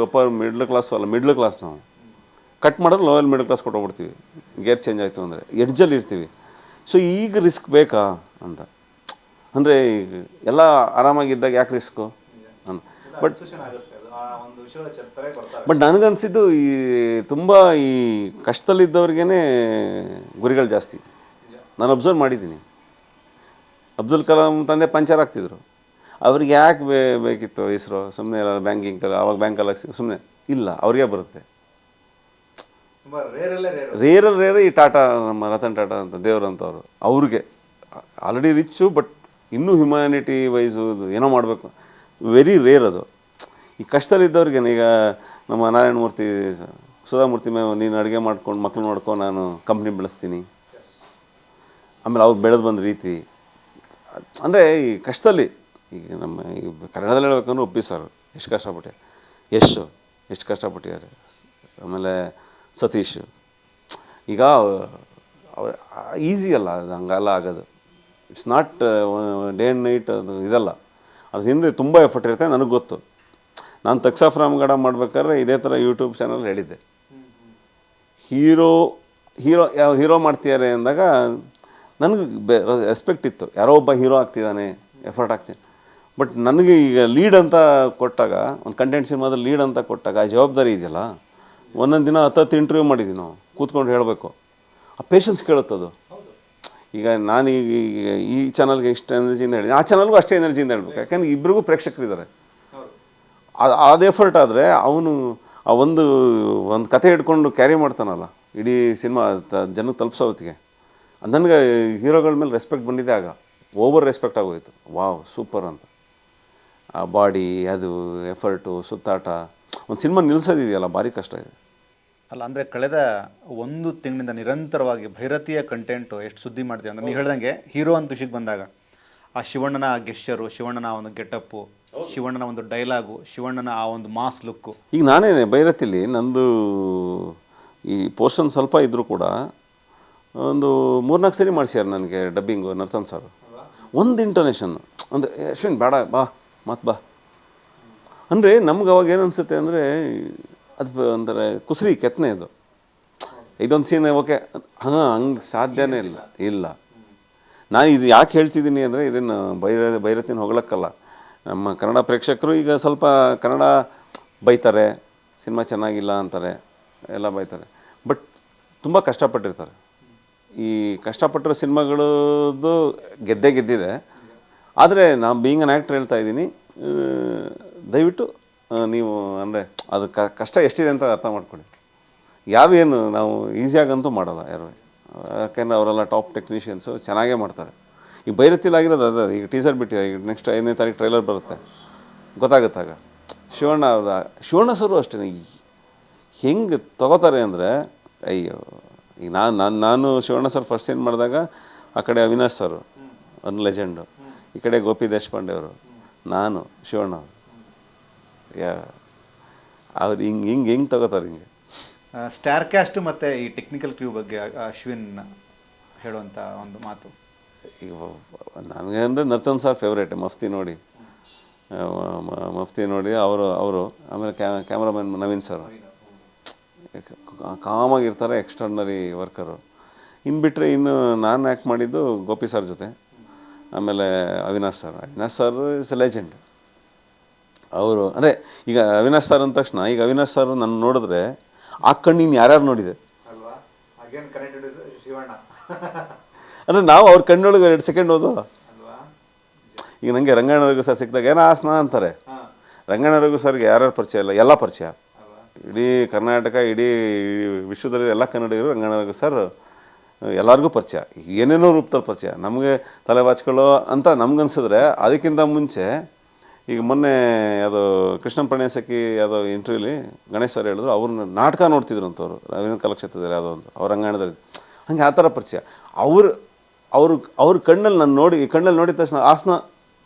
ಅಪ್ಪರ್ ಮಿಡ್ಲ್ ಕ್ಲಾಸ್ ನಾವು ಕಟ್ ಮಾಡೋದು ಲೋಯಲ್ ಮಿಡ್ಲ್ ಕ್ಲಾಸ್ ಕೊಟ್ಟೋಗ್ಬಿಡ್ತೀವಿ. ಗೇರ್ ಚೇಂಜ್ ಆಯಿತು ಅಂದರೆ ಎಡ್ಜಲ್ಲಿ ಇರ್ತೀವಿ. ಸೊ ಈಗ ರಿಸ್ಕ್ ಬೇಕಾ ಅಂತ, ಅಂದರೆ ಈಗ ಎಲ್ಲ ಆರಾಮಾಗಿದ್ದಾಗ ಯಾಕೆ ರಿಸ್ಕು ಅಂತ. ಬಟ್ ನನಗನ್ಸಿದ್ದು ಈ ತುಂಬ ಈ ಕಷ್ಟದಲ್ಲಿದ್ದವ್ರಿಗೇ ಗುರಿಗಳು ಜಾಸ್ತಿ. ನಾನು ಅಬ್ಸರ್ವ್ ಮಾಡಿದ್ದೀನಿ. ಅಬ್ದುಲ್ ಕಲಾಂ ತಂದೆ ಪಂಚರ್ ಆಗ್ತಿದ್ರು, ಅವ್ರಿಗೆ ಯಾಕೆ ಬೇಕಿತ್ತು ಇಸ್ರೋ, ಸುಮ್ಮನೆ ಎಲ್ಲ ಬ್ಯಾಂಕಿಂಗ್ ಆವಾಗ ಬ್ಯಾಂಕಲ್ಲಿ ಸುಮ್ಮನೆ ಇಲ್ಲ, ಅವ್ರಿಗೆ ಬರುತ್ತೆ. ರೇರ್ ಈ ಟಾಟಾ, ನಮ್ಮ ರತನ್ ಟಾಟಾ ಅಂತ ದೇವ್ರಂಥವ್ರು, ಅವ್ರಿಗೆ ಆಲ್ರೆಡಿ ರಿಚ್ಚು, ಬಟ್ ಇನ್ನೂ ಹ್ಯುಮ್ಯಾನಿಟಿ ವೈಸು ಏನೋ ಮಾಡಬೇಕು, ವೆರಿ ರೇರ್ ಅದು. ಈ ಕಷ್ಟದಲ್ಲಿದ್ದವ್ರಿಗೆ, ಈಗ ನಮ್ಮ ನಾರಾಯಣ ಮೂರ್ತಿ, ಸುಧಾಮೂರ್ತಿ ನೀನು ಅಡುಗೆ ಮಾಡ್ಕೊಂಡು ಮಕ್ಳು ನೋಡ್ಕೊ, ನಾನು ಕಂಪ್ನಿ ಬೆಳೆಸ್ತೀನಿ, ಆಮೇಲೆ ಅವ್ರು ಬೆಳೆದು ಬಂದ ರೀತಿ, ಅಂದರೆ ಈ ಕಷ್ಟದಲ್ಲಿ, ಈಗ ನಮ್ಮ ಈ ಕನ್ನಡದಲ್ಲಿ ಹೇಳ್ಬೇಕಂದ್ರೆ ಉಪ್ಪಿ ಸರ್ ಎಷ್ಟು ಕಷ್ಟಪಟ್ಟಿದ್ದಾರೆ, ಆಮೇಲೆ ಸತೀಶ್. ಈಗ ಈಸಿ ಅಲ್ಲ ಅದು, ಹಂಗೆಲ್ಲ ಆಗೋದು. It's not day and night, ಅದು ಇದಲ್ಲ, ಅದ್ರ ಹಿಂದೆ ತುಂಬ ಎಫರ್ಟ್ ಇರುತ್ತೆ. ನನಗೆ ಗೊತ್ತು. ನಾನು ತಕ್ಸಾಫ್ ರಾಮಗಢ ಮಾಡ್ಬೇಕಾದ್ರೆ ಇದೇ ಥರ ಯೂಟ್ಯೂಬ್ ಚಾನಲ್ ಹೇಳಿದ್ದೆ, ಹೀರೋ ಮಾಡ್ತಿದ್ದಾರೆ ಅಂದಾಗ ನನಗೆ ರೆಸ್ಪೆಕ್ಟ್ ಇತ್ತು. ಯಾರೋ ಒಬ್ಬ ಹೀರೋ ಆಗ್ತಿದ್ದಾನೆ, ಎಫರ್ಟ್ ಆಗ್ತೀನಿ. ಬಟ್ ನನಗೆ ಈಗ ಲೀಡ್ ಅಂತ ಕೊಟ್ಟಾಗ, ಒಂದು ಕಂಟೆಂಟ್ ಸಿನಿಮಾದಲ್ಲಿ ಲೀಡ್ ಅಂತ ಕೊಟ್ಟಾಗ ಆ ಜವಾಬ್ದಾರಿ ಇದೆಯಲ್ಲ, ಒಂದೊಂದು ದಿನ 10 ಇಂಟರ್ವ್ಯೂ ಮಾಡಿದ್ದೀವಿ ನಾವು, ಕೂತ್ಕೊಂಡು ಹೇಳಬೇಕು. ಆ ಪೇಷನ್ಸ್ ಕೇಳುತ್ತದು. ಈಗ ನಾನು ಈಗ ಈ ಚಾನಲ್ಗೆ ಇಷ್ಟು ಎನರ್ಜಿಯಿಂದ ಹೇಳಿದ್ದೀನಿ, ಆ ಚಾನಲ್ಗೂ ಅಷ್ಟೇ ಎನರ್ಜಿಯಿಂದ ಹೇಳ್ಬೇಕು. ಯಾಕೆಂದ್ರೆ ಇಬ್ಬರಿಗೂ ಪ್ರೇಕ್ಷಕರಿದ್ದಾರೆ. ಅದು ಎಫರ್ಟ್ ಆದರೆ ಅವನು ಆ ಒಂದು ಕತೆ ಹಿಡ್ಕೊಂಡು ಕ್ಯಾರಿ ಮಾಡ್ತಾನಲ್ಲ, ಇಡೀ ಸಿನಿಮಾ ಜನಕ್ಕೆ ತಲುಪಿಸೋ ಹೊತ್ತಿಗೆ, ನನಗೆ ಹೀರೋಗಳ ಮೇಲೆ ರೆಸ್ಪೆಕ್ಟ್ ಬಂದಿದೆ. ಆಗ ಓವರ್ ರೆಸ್ಪೆಕ್ಟ್ ಆಗೋಯ್ತು. ವಾವ್, ಸೂಪರ್ ಅಂತ. ಆ ಬಾಡಿ, ಅದು ಎಫರ್ಟು, ಸುತ್ತಾಟ, ಒಂದು ಸಿನಿಮಾ ನಿಲ್ಲಿಸೋದಿದೆಯಲ್ಲ, ಭಾರಿ ಕಷ್ಟ ಇದೆ. ಅಲ್ಲ, ಅಂದರೆ ಕಳೆದ 1 ತಿಂಗಳಿಂದ ನಿರಂತರವಾಗಿ ಭೈರತಿಯ ಕಂಟೆಂಟು ಎಷ್ಟು ಸುದ್ದಿ ಮಾಡ್ತೀವಿ ಅಂದರೆ, ನೀವು ಹೇಳ್ದಂಗೆ ಹೀರೋ ಅಂತ ವಿಷಯಕ್ಕೆ ಬಂದಾಗ ಆ ಶಿವಣ್ಣನ ಗೆಸ್ಚರು, ಶಿವಣ್ಣನ ಒಂದು ಗೆಟಪ್ಪು, ಶಿವಣ್ಣನ ಒಂದು ಡೈಲಾಗು, ಶಿವಣ್ಣನ ಆ ಒಂದು ಮಾಸ್ ಲುಕ್ಕು. ಈಗ ನಾನೇನೆ ಭೈರತಿಲಿ ನಂದು ಈ ಪೋರ್ಷನ್ ಸ್ವಲ್ಪ ಇದ್ದರೂ ಕೂಡ ಒಂದು 3-4 ಸರಿ ಮಾಡಿಸ್ಯಾರ ನನಗೆ ಡಬ್ಬಿಂಗು ನರ್ತನ್ ಸರ್. ಒಂದು ಇಂಟೋನೇಷನ್, ಒಂದು ಅಶ್ವಿನ್ ಬೇಡ ಬಾ ಮತ್ತು ಬಾ ಅಂದರೆ ನಮ್ಗೆ ಅವಾಗ ಏನು ಅನಿಸುತ್ತೆ ಅಂದರೆ, ಅದು ಅಂದರೆ ಕುಸ್ರಿ ಕೆತ್ತನೆ ಅದು. ಇದೊಂದು ಸೀನ್ ಓಕೆ, ಹಂಗೆ ಸಾಧ್ಯನೇ ಇಲ್ಲ. ನಾನು ಇದು ಯಾಕೆ ಹೇಳ್ತಿದ್ದೀನಿ ಅಂದರೆ, ಇದನ್ನು ಭೈರತಿನ ಹೊಗಳಕ್ಕಲ್ಲ. ನಮ್ಮ ಕನ್ನಡ ಪ್ರೇಕ್ಷಕರು ಈಗ ಸ್ವಲ್ಪ ಕನ್ನಡ ಬೈತಾರೆ, ಸಿನಿಮಾ ಚೆನ್ನಾಗಿಲ್ಲ ಅಂತಾರೆ, ಎಲ್ಲ ಬೈತಾರೆ. ಬಟ್ ತುಂಬ ಕಷ್ಟಪಟ್ಟಿರ್ತಾರೆ. ಈ ಕಷ್ಟಪಟ್ಟಿರೋ ಸಿನಿಮಾಗಳದ್ದು ಗೆದ್ದಿದೆ. ಆದರೆ ನಾನು ಬೀಯಿಂಗ್ ಅನ್ ಆ್ಯಕ್ಟರ್ ಹೇಳ್ತಾ ಇದ್ದೀನಿ, ದಯವಿಟ್ಟು ನೀವು ಅಂದರೆ ಅದು ಕಷ್ಟ ಎಷ್ಟಿದೆ ಅಂತ ಅರ್ಥ ಮಾಡ್ಕೊಳ್ಳಿ. ಯಾರು ಏನು ನಾವು ಈಸಿಯಾಗಂತೂ ಮಾಡೋಲ್ಲ ಯಾರು, ಯಾಕೆಂದರೆ ಅವರೆಲ್ಲ ಟಾಪ್ ಟೆಕ್ನಿಷಿಯನ್ಸು, ಚೆನ್ನಾಗೇ ಮಾಡ್ತಾರೆ. ಈಗ ಭೈರತಿಲಾಗಿರೋದು ಅದ. ಈಗ ಟೀಸರ್ ಬಿಟ್ಟಿದೆ, ಈಗ ನೆಕ್ಸ್ಟ್ 5ನೇ ತಾರೀಕು ಟ್ರೈಲರ್ ಬರುತ್ತೆ, ಗೊತ್ತಾಗುತ್ತಾಗ. ಶಿವಣ್ಣ ಸರು ಅಷ್ಟೇ ಹೆಂಗೆ ತಗೋತಾರೆ ಅಂದರೆ, ಅಯ್ಯೋ. ಈಗ ನಾನು ಶಿವಣ್ಣ ಸರ್ ಫಸ್ಟ್ ಸೀನ್ ಮಾಡಿದಾಗ ಆ ಕಡೆ ಅವಿನಾಶ್ ಸರು ಒಂದು ಲೆಜೆಂಡು, ಈ ಕಡೆ ಗೋಪಿ ದೇಶಪಾಂಡೆ ಅವರು, ನಾನು ಶಿವಣ್ಣ ಅವರು, ಅವ್ರು ಹಿಂಗೆ ತಗೋತಾರೆ. ಹಿಂಗೆ ಸ್ಟಾರ್ ಕ್ಯಾಸ್ಟ್ ಮತ್ತು ಈ ಟೆಕ್ನಿಕಲ್ ಕ್ರೂ ಬಗ್ಗೆ ಅಶ್ವಿನ್ ಹೇಳುವಂಥ ಒಂದು ಮಾತು. ಈಗ ನನಗೆ ಅಂದರೆ ನರ್ತನ್ ಸರ್ ಫೇವ್ರೇಟ್. ಮಫ್ತಿ ನೋಡಿ ಅವರು ಆಮೇಲೆ ಕ್ಯಾಮ್ರಾಮನ್ ನವೀನ್ ಸರ್ ಕಾಮಾಗಿರ್ತಾರೆ, ಎಕ್ಸ್ಟ್ರಾರ್ನರಿ ವರ್ಕರು. ಇನ್ನು ಬಿಟ್ಟರೆ ಇನ್ನು ನಾನು ಆ್ಯಕ್ಟ್ ಮಾಡಿದ್ದು ಗೋಪಿ ಸರ್ ಜೊತೆ, ಆಮೇಲೆ Avinash sir is A legend. ಅವರು ಅಂದರೆ ಈಗ ಅವಿನಾಶ್ ಸರ್ ಅಂದ ತಕ್ಷಣ, ಈಗ ಅವಿನಾಶ್ ಸರ್ ನನ್ನ ನೋಡಿದ್ರೆ ಆ ಕಣ್ಣು ಇನ್ನು ಯಾರ್ಯಾರು ನೋಡಿದೆ ಅಂದರೆ ನಾವು ಅವ್ರ ಕಣ್ಣೊಳಗೆ 2 ಸೆಕೆಂಡ್ ಹೋದ್ವ. ಈಗ ನನಗೆ ರಂಗಣ್ಣ ರಘು ಸರ್ ಸಿಕ್ಕಿದಾಗ ಏನೋ ಆಸನ ಅಂತಾರೆ. ರಂಗಣ್ಣ ರಘು ಸರ್ಗೆ ಯಾರ್ಯಾರು ಪರಿಚಯ ಇಲ್ಲ, ಎಲ್ಲ ಪರಿಚಯ. ಇಡೀ ಕರ್ನಾಟಕ, ಇಡೀ ವಿಶ್ವದಲ್ಲಿ ಎಲ್ಲ ಕನ್ನಡಿಗರು ರಂಗಣ್ಣ ರಘು ಸರ್ ಎಲ್ಲರಿಗೂ ಪರಿಚಯ, ಏನೇನೋ ರೂಪದಲ್ಲಿ ಪರಿಚಯ. ನಮಗೆ ತಲೆ ಬಾಚ್ಕೊಳ್ಳೋ ಅಂತ ನಮ್ಗನ್ಸಿದ್ರೆ ಅದಕ್ಕಿಂತ ಮುಂಚೆ ಈಗ ಮೊನ್ನೆ ಅದು ಕೃಷ್ಣನ್ ಪ್ರಣಯಸಖಿ ಯಾವುದೋ ಇಂಟರ್ವ್ಯೂಲಿ ಗಣೇಶ್ ಸರ್ ಹೇಳಿದ್ರು, ಅವ್ರನ್ನ ನಾಟಕ ನೋಡ್ತಿದ್ರು ಅಂತವ್ರು ರವೀಂದ್ರ ಕಲಾಕ್ಷೇತ್ರದಲ್ಲಿ ಯಾವುದೋ ಒಂದು ಅವ್ರ ರಂಗಾಯಣದಲ್ಲಿ. ಹಂಗೆ ಆ ಥರ ಪರಿಚಯ. ಅವ್ರ ಕಣ್ಣಲ್ಲಿ ನಾನು ನೋಡಿದ ತಕ್ಷಣ ಆಸನ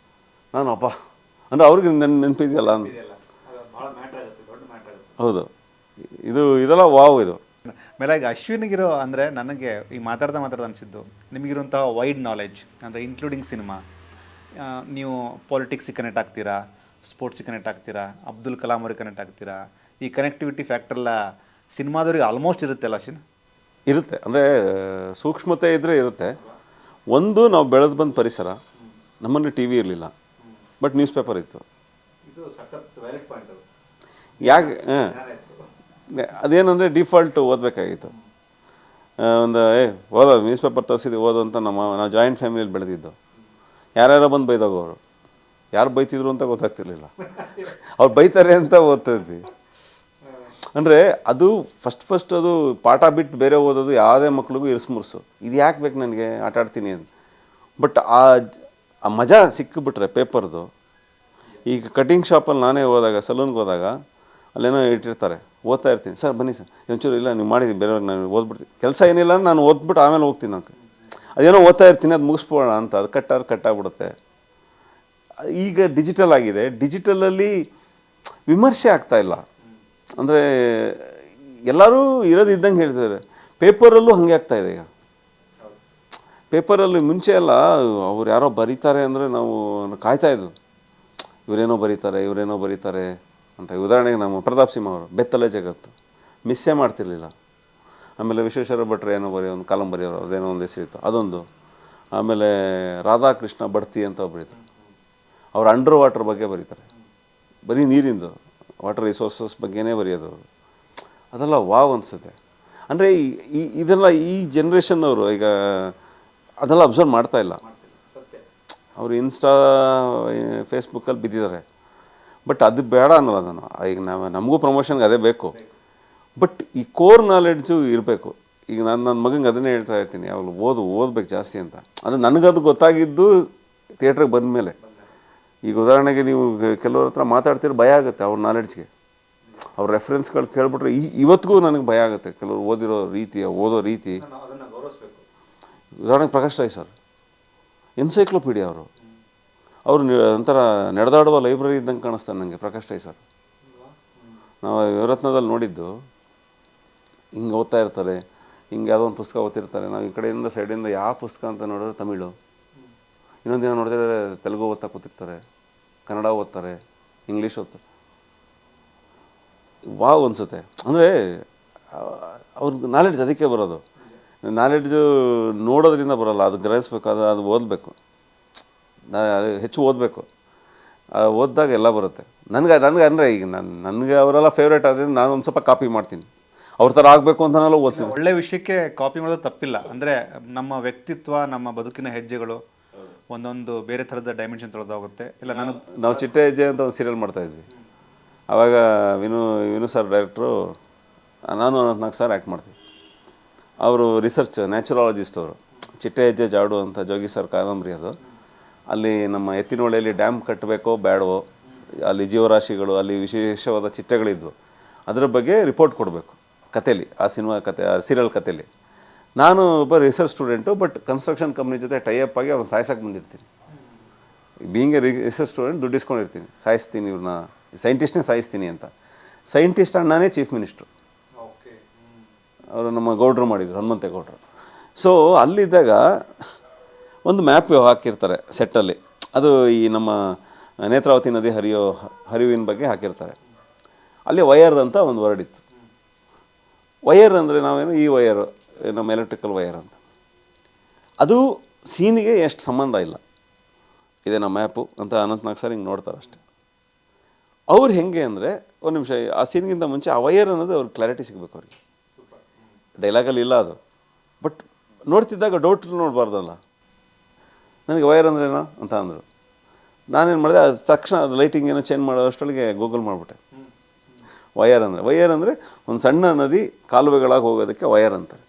ನಾನು ಅಪ್ಪ ಅಂದರೆ ಅವ್ರಿಗೆ ನೆನಪಿದೆಯಲ್ಲ ಅಂತ. ಹೌದು, ಇದೆಲ್ಲ ವಾವ್. ಇದು ಮೇಲಾಗಿ ಅಶ್ವಿನಿಗಿರೋ ಅಂದರೆ ನನಗೆ ಈಗ ಮಾತಾಡ್ತಾ ಅನಿಸಿದ್ದು, ನಿಮಗಿರುವಂತಹ ವೈಡ್ ನಾಲೆಡ್ಜ್ ಅಂದರೆ ಇನ್ಕ್ಲೂಡಿಂಗ್ ಸಿನಿಮಾ. ನೀವು ಪಾಲಿಟಿಕ್ಸಿಗೆ ಕನೆಕ್ಟ್ ಆಗ್ತೀರಾ, ಸ್ಪೋರ್ಟ್ಸಿಗೆ ಕನೆಕ್ಟ್ ಆಗ್ತೀರಾ, ಅಬ್ದುಲ್ ಕಲಾಂ ಅವ್ರಿಗೆ ಕನೆಕ್ಟ್ ಆಗ್ತೀರಾ. ಈ ಕನೆಕ್ಟಿವಿಟಿ ಫ್ಯಾಕ್ಟ್ರೆಲ್ಲ ಸಿನಿಮಾದವ್ರಿಗೆ ಆಲ್ಮೋಸ್ಟ್ ಇರುತ್ತೆಲ್ಲ ಅಶ್ವಿನ್? ಇರುತ್ತೆ, ಅಂದರೆ ಸೂಕ್ಷ್ಮತೆ ಇದ್ದರೆ ಇರುತ್ತೆ. ಒಂದು ನಾವು ಬೆಳೆದು ಬಂದ ಪರಿಸರ, ನಮ್ಮನ್ನು ಟಿ ವಿ ಇರಲಿಲ್ಲ, ಬಟ್ ನ್ಯೂಸ್ ಪೇಪರ್ ಇತ್ತು. ಯಾಕೆ ಅದೇನಂದರೆ ಡಿಫಾಲ್ಟ್ ಓದಬೇಕಾಗಿತ್ತು. ಒಂದು ಓದೋ ನ್ಯೂಸ್ ಪೇಪರ್ ತರಿಸಿದ್ವಿ ಓದು ಅಂತ. ನಾವು ಜಾಯಿಂಟ್ ಫ್ಯಾಮಿಲಿಯಲ್ಲಿ ಬೆಳೆದಿದ್ದು. ಯಾರ್ಯಾರೋ ಬಂದು ಬೈದೋಗೋರು, ಯಾರು ಬೈತಿದ್ರು ಅಂತ ಗೊತ್ತಾಗ್ತಿರ್ಲಿಲ್ಲ, ಅವ್ರು ಬೈತಾರೆ ಅಂತ ಓದ್ತಿದ್ವಿ. ಅಂದರೆ ಅದು ಫಸ್ಟ್ ಅದು ಪಾಠ ಬಿಟ್ಟು ಬೇರೆ ಓದೋದು ಯಾವುದೇ ಮಕ್ಳಿಗೂ ಇರಿಸ್ಮುರ್ಸು. ಇದು ಯಾಕೆ ಬೇಕು ನನಗೆ, ಆಟ ಆಡ್ತೀನಿ ಅಂತ. ಬಟ್ ಆ ಮಜಾ ಸಿಕ್ಕಿಬಿಟ್ರೆ ಪೇಪರ್ದು. ಈಗ ಕಟಿಂಗ್ ಶಾಪಲ್ಲಿ ನಾನೇ ಹೋದಾಗ, ಸಲೂನ್ಗೆ ಹೋದಾಗ ಅಲ್ಲೇನೋ ಇಟ್ಟಿರ್ತಾರೆ, ಓದ್ತಾ ಇರ್ತೀನಿ. ಸರ್ ಬನ್ನಿ ಸರ್, ಒಂಚೂರು ಇಲ್ಲ ನೀವು ಮಾಡಿದ್ದೀವಿ ಬೇರೆಯವ್ರಿಗೆ, ನಾನು ಓದ್ಬಿಡ್ತೀನಿ. ಕೆಲಸ ಏನಿಲ್ಲ, ನಾನು ಓದ್ಬಿಟ್ಟು ಆಮೇಲೆ ಹೋಗ್ತೀನಿ. ನಾನು ಅದೇನೋ ಓದ್ತಾ ಇರ್ತೀನಿ, ಅದು ಮುಗಿಸ್ಬೋಣ ಅಂತ. ಅದು ಕಟ್ಟಾಗ್ಬಿಡುತ್ತೆ. ಈಗ ಡಿಜಿಟಲ್ ಆಗಿದೆ. ಡಿಜಿಟಲಲ್ಲಿ ವಿಮರ್ಶೆ ಆಗ್ತಾಯಿಲ್ಲ. ಅಂದರೆ ಎಲ್ಲರೂ ಇರೋದು ಇದ್ದಂಗೆ ಹೇಳ್ತಿದ್ದಾರೆ. ಪೇಪರಲ್ಲೂ ಹಾಗೆ ಆಗ್ತಾಯಿದೆ. ಈಗ ಪೇಪರಲ್ಲಿ ಮುಂಚೆ ಎಲ್ಲ ಅವ್ರು ಯಾರೋ ಬರೀತಾರೆ ಅಂದರೆ ನಾವು ಕಾಯ್ತಾಯಿದ್ವು, ಇವರೇನೋ ಬರೀತಾರೆ ಅಂತ. ಉದಾಹರಣೆಗೆ ನಮ್ಮ ಪ್ರತಾಪ್ ಸಿಂಹ ಅವರು ಬೆತ್ತಲೆ ಜಗತ್ತು ಮಿಸ್ಸೇ ಮಾಡ್ತಿರ್ಲಿಲ್ಲ. ಆಮೇಲೆ ವಿಶ್ವೇಶ್ವರ ಭಟ್ರು ಏನೋ ಒಂದು ಕಾಲಂ ಬರೆಯೋರು, ಅದೇನೋ ಒಂದು ಹೆಸರಿತ್ತು, ಅದೊಂದು. ಆಮೇಲೆ ರಾಧಾಕೃಷ್ಣ ಬಡ್ತಿ ಅಂತ ಒಬ್ಬರಿದ್ರು, ಅವ್ರು ಅಂಡರ್ ವಾಟರ್ ಬಗ್ಗೆ ಬರೀತಾರೆ, ಬರೀ ನೀರಿಂದು ವಾಟರ್ ರಿಸೋರ್ಸಸ್ ಬಗ್ಗೆನೇ ಬರೆಯೋದು. ಅದೆಲ್ಲ ವಾವ್ ಅನಿಸುತ್ತೆ. ಅಂದರೆ ಇದೆಲ್ಲ ಈ ಜನ್ರೇಷನ್ನವರು ಈಗ ಅದೆಲ್ಲ ಅಬ್ಸರ್ವ್ ಮಾಡ್ತಾ ಇಲ್ಲ. ಅವರು ಇನ್ಸ್ಟಾ ಫೇಸ್ಬುಕ್ಕಲ್ಲಿ ಬಿದ್ದಿದ್ದಾರೆ. ಬಟ್ ಅದು ಬೇಡ ಅನ್ನೋಲ್ಲ ನಾನು. ಈಗ ನಮಗೂ ಪ್ರಮೋಷನ್ಗೆ ಅದೇ ಬೇಕು. ಬಟ್ ಈ ಕೋರ್ ನಾಲೆಡ್ಜು ಇರಬೇಕು. ಈಗ ನನ್ನ ಮಗಂಗೆ ಅದನ್ನೇ ಹೇಳ್ತಾ ಇರ್ತೀನಿ, ಯಾವಾಗಲೂ ಓದ್ಬೇಕು ಜಾಸ್ತಿ ಅಂತ. ಅಂದರೆ ನನಗದು ಗೊತ್ತಾಗಿದ್ದು ಥಿಯೇಟ್ರಿಗೆ ಬಂದ ಮೇಲೆ. ಈಗ ಉದಾಹರಣೆಗೆ ನೀವು ಕೆಲವ್ರ ಹತ್ರ ಮಾತಾಡ್ತಿರೋ ಭಯ ಆಗುತ್ತೆ ಅವ್ರ ನಾಲೆಡ್ಜ್ಗೆ. ಅವ್ರ ರೆಫರೆನ್ಸ್ಗಳು ಕೇಳಿಬಿಟ್ರೆ ಇವತ್ತಿಗೂ ನನಗೆ ಭಯ ಆಗುತ್ತೆ. ಕೆಲವರು ಓದೋ ರೀತಿ. ಉದಾಹರಣೆಗೆ ಪ್ರಕಾಶ್ ರೈ ಸರ್ ಎನ್ಸೈಕ್ಲೋಪೀಡಿಯಾ ಅವರು ಒಂಥರ ನಡೆದಾಡುವ ಲೈಬ್ರರಿ ಇದ್ದಂಗೆ ಕಾಣಿಸ್ತಾನೆ ನನಗೆ ಪ್ರಕಾಶ್ ರೈ ಸರ್. ನಾವು ಯುವರತ್ನದಲ್ಲಿ ನೋಡಿದ್ದು, ಹಿಂಗೆ ಓದ್ತಾ ಇರ್ತಾರೆ, ಹಿಂಗೆ ಯಾವುದೋ ಒಂದು ಪುಸ್ತಕ ಓದ್ತಿರ್ತಾರೆ. ನಾವು ಈ ಕಡೆಯಿಂದ ಸೈಡಿಂದ ಯಾವ ಪುಸ್ತಕ ಅಂತ ನೋಡಿದ್ರೆ ತಮಿಳು, ಇನ್ನೊಂದು ದಿನ ನೋಡಿದ್ರೆ ತೆಲುಗು ಓದ್ತಾ ಕೂತಿರ್ತಾರೆ, ಕನ್ನಡ ಓದ್ತಾರೆ, ಇಂಗ್ಲೀಷ್ ಓದ್ತಾರೆ. ವಾವ್ ಅನಿಸುತ್ತೆ. ಅಂದರೆ ಅವ್ರಿಗೆ ನಾಲೆಡ್ಜ್ ಅದಕ್ಕೆ ಬರೋದು. ನಾಲೆಡ್ಜು ನೋಡೋದ್ರಿಂದ ಬರೋಲ್ಲ, ಅದು ಗ್ರಹಿಸ್ಬೇಕು, ಅದು ಓದಬೇಕು. ಅದು ಹೆಚ್ಚು ಓದಬೇಕು. ಓದಿದಾಗ ಎಲ್ಲ ಬರುತ್ತೆ. ನನಗೆ ಅಂದರೆ ಈಗ ನನಗೆ ಅವರೆಲ್ಲ ಫೇವ್ರೇಟ್ ಆದ್ದರಿಂದ ನಾನು ಒಂದು ಸ್ವಲ್ಪ ಕಾಪಿ ಮಾಡ್ತೀನಿ. ಅವ್ರ ಥರ ಆಗಬೇಕು ಅಂತನಾலும் ಓದ್ತೀನಿ. ಒಳ್ಳೆ ವಿಷಯಕ್ಕೆ ಕಾಪಿ ಮಾಡೋದು ತಪ್ಪಿಲ್ಲ. ಅಂದರೆ ನಮ್ಮ ವ್ಯಕ್ತಿತ್ವ, ನಮ್ಮ ಬದುಕಿನ ಹೆಜ್ಜೆಗಳು ಒಂದೊಂದು ಬೇರೆ ಥರದ ಡೈಮೆನ್ಷನ್ ತೊಳೆದೋಗುತ್ತೆ. ಇಲ್ಲ ನಾವು ಚಿಟ್ಟೆ ಹೆಜ್ಜೆ ಅಂತ ಒಂದು ಸೀರಿಯಲ್ ಮಾಡ್ತಾಯಿದ್ವಿ. ಆವಾಗ ವಿನು ಸರ್ ಡೈರೆಕ್ಟ್ರು, ನಾನು 4 ಸರ್ ಆ್ಯಕ್ಟ್ ಮಾಡ್ತೀವಿ. ಅವರು ರಿಸರ್ಚ್ ನ್ಯಾಚುರಾಲಜಿಸ್ಟ್ ಅವರು. ಚಿಟ್ಟೆ ಹೆಜ್ಜೆ ಜಾಡು ಅಂತ ಜೋಗಿ ಸರ್ ಕಾದಂಬರಿ ಅದು. ಅಲ್ಲಿ ನಮ್ಮ ಎತ್ತಿನಹೊಳೆಯಲ್ಲಿ ಡ್ಯಾಮ್ ಕಟ್ಟಬೇಕೋ ಬೇಡವೋ, ಅಲ್ಲಿ ಜೀವರಾಶಿಗಳು, ಅಲ್ಲಿ ವಿಶೇಷವಾದ ಚಿಟ್ಟೆಗಳಿದ್ವು, ಅದರ ಬಗ್ಗೆ ರಿಪೋರ್ಟ್ ಕೊಡಬೇಕು ಕಥೆಯಲ್ಲಿ, ಆ ಸಿನಿಮಾ ಕತೆ, ಆ ಸೀರಿಯಲ್ ಕಥೆಯಲ್ಲಿ. ನಾನು ಒಬ್ಬ research student, but construction company ಜೊತೆ ಟೈಅಪ್ ಆಗಿ ಅವ್ರನ್ನ ಸಾಯಿಸೋಕೆ ಬಂದಿರ್ತೀನಿ. ಬೀಯಿಂಗ್ ಎ ರಿಸರ್ಚ್ ಸ್ಟೂಡೆಂಟ್ ದುಡ್ಡು ಇಸ್ಕೊಂಡಿರ್ತೀನಿ, ಸಾಯಿಸ್ತೀನಿ ಇವ್ರನ್ನ, ಸೈಂಟಿಸ್ಟ್ನೇ ಸಾಯಿಸ್ತೀನಿ ಅಂತ. ಸೈಂಟಿಸ್ಟ್ ಅಣ್ಣನೇ ಚೀಫ್ ಮಿನಿಸ್ಟ್ರು. ಅವರು ನಮ್ಮ ಗೌಡ್ರು ಮಾಡಿದರು, ಹನುಮಂತೇಗೌಡರು. ಸೊ ಅಲ್ಲಿದ್ದಾಗ ಒಂದು ಮ್ಯಾಪ್ ಹಾಕಿರ್ತಾರೆ ಸೆಟ್ಟಲ್ಲಿ. ಅದು ಈ ನಮ್ಮ ನೇತ್ರಾವತಿ ನದಿ ಹರಿವಿನ ಬಗ್ಗೆ ಹಾಕಿರ್ತಾರೆ. ಅಲ್ಲಿ ವಯರ್ ಅಂತ ಒಂದು ವರ್ಡ್ ಇತ್ತು. ವಯರ್ ಅಂದರೆ ನಾವೇನು ಈ ವಯರು, ನಮ್ಮ ಎಲೆಕ್ಟ್ರಿಕಲ್ ವಯರ್ ಅಂತ. ಅದು ಸೀನಿಗೆ ಎಷ್ಟು ಸಂಬಂಧ ಇಲ್ಲ, ಇದೆ ನಮ್ಮ ಮ್ಯಾಪು ಅಂತ ಅನಂತನಾಗ್ ಸರ್ ಹಿಂಗೆ ನೋಡ್ತಾರೆ ಅಷ್ಟೆ. ಅವ್ರು ಹೆಂಗೆ ಅಂದರೆ, ಒಂದು ನಿಮಿಷ, ಆ ಸೀನ್ಗಿಂತ ಮುಂಚೆ ಆ ವಯರ್ ಅನ್ನೋದು ಅವ್ರಿಗೆ ಕ್ಲಾರಿಟಿ ಸಿಗಬೇಕು. ಅವ್ರಿಗೆ ಡೈಲಾಗಲ್ಲಿ ಇಲ್ಲ ಅದು, ಬಟ್ ನೋಡ್ತಿದ್ದಾಗ ಡೌಟ್ ನೋಡಬಾರ್ದಲ್ಲ. ನನಗೆ ವೈರ್ ಅಂದ್ರೇನೋ ಅಂತ ಅಂದರು. ನಾನೇನು ಮಾಡಿದೆ, ಅದು ತಕ್ಷಣ ಅದು ಲೈಟಿಂಗ್ ಏನೋ ಚೇಂಜ್ ಮಾಡೋ ಅಷ್ಟೊಳಗೆ ಗೂಗಲ್ ಮಾಡಿಬಿಟ್ಟೆ. ವಯರ್ ಅಂದರೆ ಒಂದು ಸಣ್ಣ ನದಿ ಕಾಲುವೆಗಳಾಗಿ ಹೋಗೋದಕ್ಕೆ ವಯರ್ ಅಂತಾರೆ.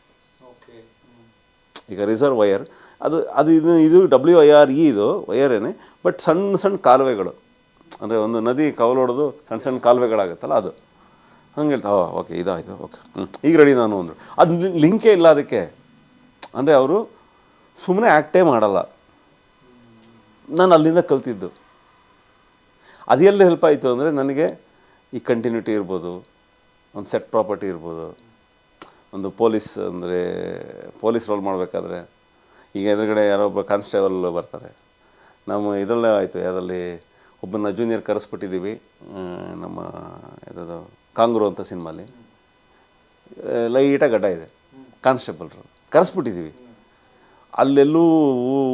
ಈಗ ರಿಸರ್ವ್ ವಯರ್ ಅದು ಇದು WIRE ಇದು ವಯರೇನೆ, ಬಟ್ ಸಣ್ಣ ಸಣ್ಣ ಕಾಲುವೆಗಳು, ಅಂದರೆ ಒಂದು ನದಿ ಕವಲೊಡೆದು ಸಣ್ಣ ಸಣ್ಣ ಕಾಲುವೆಗಳಾಗುತ್ತಲ್ಲ ಅದು. ಹಂಗೆ ಹೇಳ್ತಾ ಓಕೆ ಇದಾಯಿತು, ಓಕೆ ಈಗ ರೆಡಿ ನಾನು ಅಂದರು. ಅದು ಲಿಂಕೇ ಇಲ್ಲ ಅದಕ್ಕೆ. ಅಂದರೆ ಅವರು ಸುಮ್ಮನೆ ಆ್ಯಕ್ಟೇ ಮಾಡಲ್ಲ. ನಾನು ಅಲ್ಲಿಂದ ಕಲ್ತಿದ್ದು. ಅದೆಲ್ಲ ಹೆಲ್ಪ್ ಆಯಿತು ಅಂದರೆ ನನಗೆ ಈ ಕಂಟಿನ್ಯೂಟಿ ಇರ್ಬೋದು, ಒಂದು ಸೆಟ್ ಪ್ರಾಪರ್ಟಿ ಇರ್ಬೋದು, ಒಂದು ಪೊಲೀಸ್ ರೋಲ್ ಮಾಡಬೇಕಾದ್ರೆ ಈಗ ಎದುರುಗಡೆ ಯಾರೊಬ್ಬ ಕಾನ್ಸ್ಟೇಬಲ್ ಬರ್ತಾರೆ. ನಮ್ಮ ಇದರಲ್ಲೇ ಆಯಿತು, ಯಾವುದಲ್ಲಿ ಒಬ್ಬನ ಜೂನಿಯರ್ ಕರೆಸ್ಬಿಟ್ಟಿದ್ದೀವಿ, ನಮ್ಮ ಯಾವುದಾದ್ರು ಕಾಂಗ್ರು ಅಂತ ಸಿನಿಮಾಲಿ ಲೈಟಾಗಿ ಗಡ್ಡ ಇದೆ, ಕಾನ್ಸ್ಟೇಬಲ್ರು ಕರೆಸ್ಬಿಟ್ಟಿದ್ದೀವಿ. ಅಲ್ಲೆಲ್ಲೂ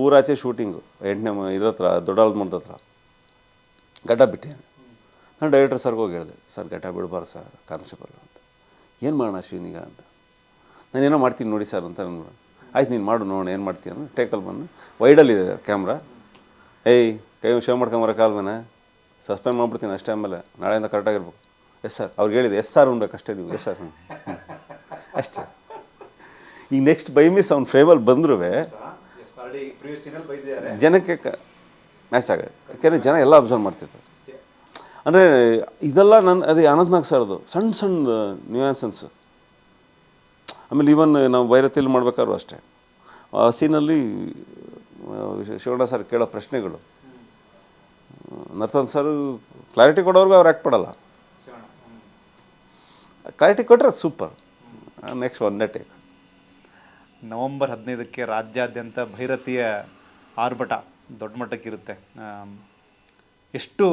ಊರಾಚೆ ಶೂಟಿಂಗು 8ನೇ ಇದ್ರ ಹತ್ರ ದೊಡ್ಡಾಳದ ಮರದ ಹತ್ರ ಗಡ್ಡ ಬಿಟ್ಟಿದ್ದಾನೆ. ನಾನು ಡೈರೆಕ್ಟರ್ ಸರ್ಗೆ ಹೋಗಿ ಹೇಳಿದೆ, ಸರ್ ಗಡ್ಡ ಬಿಡಬಾರ್ದು ಸರ್ ಕಾನ್ಸ್ಟೇಬಲ್ ಅಂತ. ಏನು ಮಾಡೋಣ ಅಶ್ವಿನಿಗ ಅಂತ. ನಾನೇನೋ ಮಾಡ್ತೀನಿ ನೋಡಿ ಸರ್ ಅಂತ ನಾನು. ಆಯ್ತು ನೀನು ಮಾಡು ನೋಡೋಣ ಏನು ಮಾಡ್ತೀನಿ ಅಂದ್ರೆ ಟೇಕಲ್ಲಿ ಬಂದು ವೈಡಲ್ಲಿದೆ ಕ್ಯಾಮ್ರಾ. ಕೈ ಶೇವ್ ಮಾಡ್ಕೊಂಬರೋಕ್ಕಾಲ್ವೇನೆ, ಸಸ್ಪೆಂಡ್ ಮಾಡಿಬಿಡ್ತೀನಿ ಅಷ್ಟೇ, ಆಮೇಲೆ ನಾಳೆಯಿಂದ ಕರೆಕ್ಟಾಗಿರ್ಬೇಕು. ಎಸ್ ಸರ್ ಅವ್ರಿಗೆ ಹೇಳಿದೆ, ಎಸ್ ಸರ್ ಉಣ್ಬೇಕು ಅಷ್ಟೇ ನೀವು, ಎಸ್ ಸರ್ ಅಷ್ಟೇ. ಈಗ ನೆಕ್ಸ್ಟ್ ಬೈ ಮಿಸ್ ಅವ್ನು ಫ್ರೇಮಲ್ಲಿ ಬಂದರೂ ಜನಕ್ಕೆ ಮ್ಯಾಚ್ ಆಗೋದು. ಯಾಕೆಂದರೆ ಜನ ಎಲ್ಲ ಅಬ್ಸರ್ವ್ ಮಾಡ್ತಿರ್ತಾರೆ. ಅಂದರೆ ಇದೆಲ್ಲ ಅದೇ ಅನಂತನಾಗ್ ಸರ್ದು ಸಣ್ಣ ಸಣ್ಣ ನ್ಯೂಯಾನ್ಸನ್ಸು. ಆಮೇಲೆ ಈವನ್ ನಾವು ಬೈರತಿಲಿ ಮಾಡ್ಬೇಕಾದ್ರೂ ಅಷ್ಟೇ, ಆ ಸೀನಲ್ಲಿ ಶಿವಣ್ಣ ಸರ್ ಕೇಳೋ ಪ್ರಶ್ನೆಗಳು, ನರ್ತನ್ ಸರ್ ಕ್ಲಾರಿಟಿ ಕೊಡೋರ್ಗೂ ಅವ್ರು ಆ್ಯಕ್ಟ್ ಪಡಲ್ಲ. ಕ್ಲಾರಿಟಿ ಕೊಟ್ಟರೆ ಸೂಪರ್. ನೆಕ್ಸ್ಟ್ ಒಂದೇ ಟೇಕ್. ನವೆಂಬರ್ 15ಕ್ಕೆ ರಾಜ್ಯಾದ್ಯಂತ ಭೈರತಿಯ ಆರ್ಭಟ ದೊಡ್ಡ ಮಟ್ಟಕ್ಕಿರುತ್ತೆ. ಎಷ್ಟು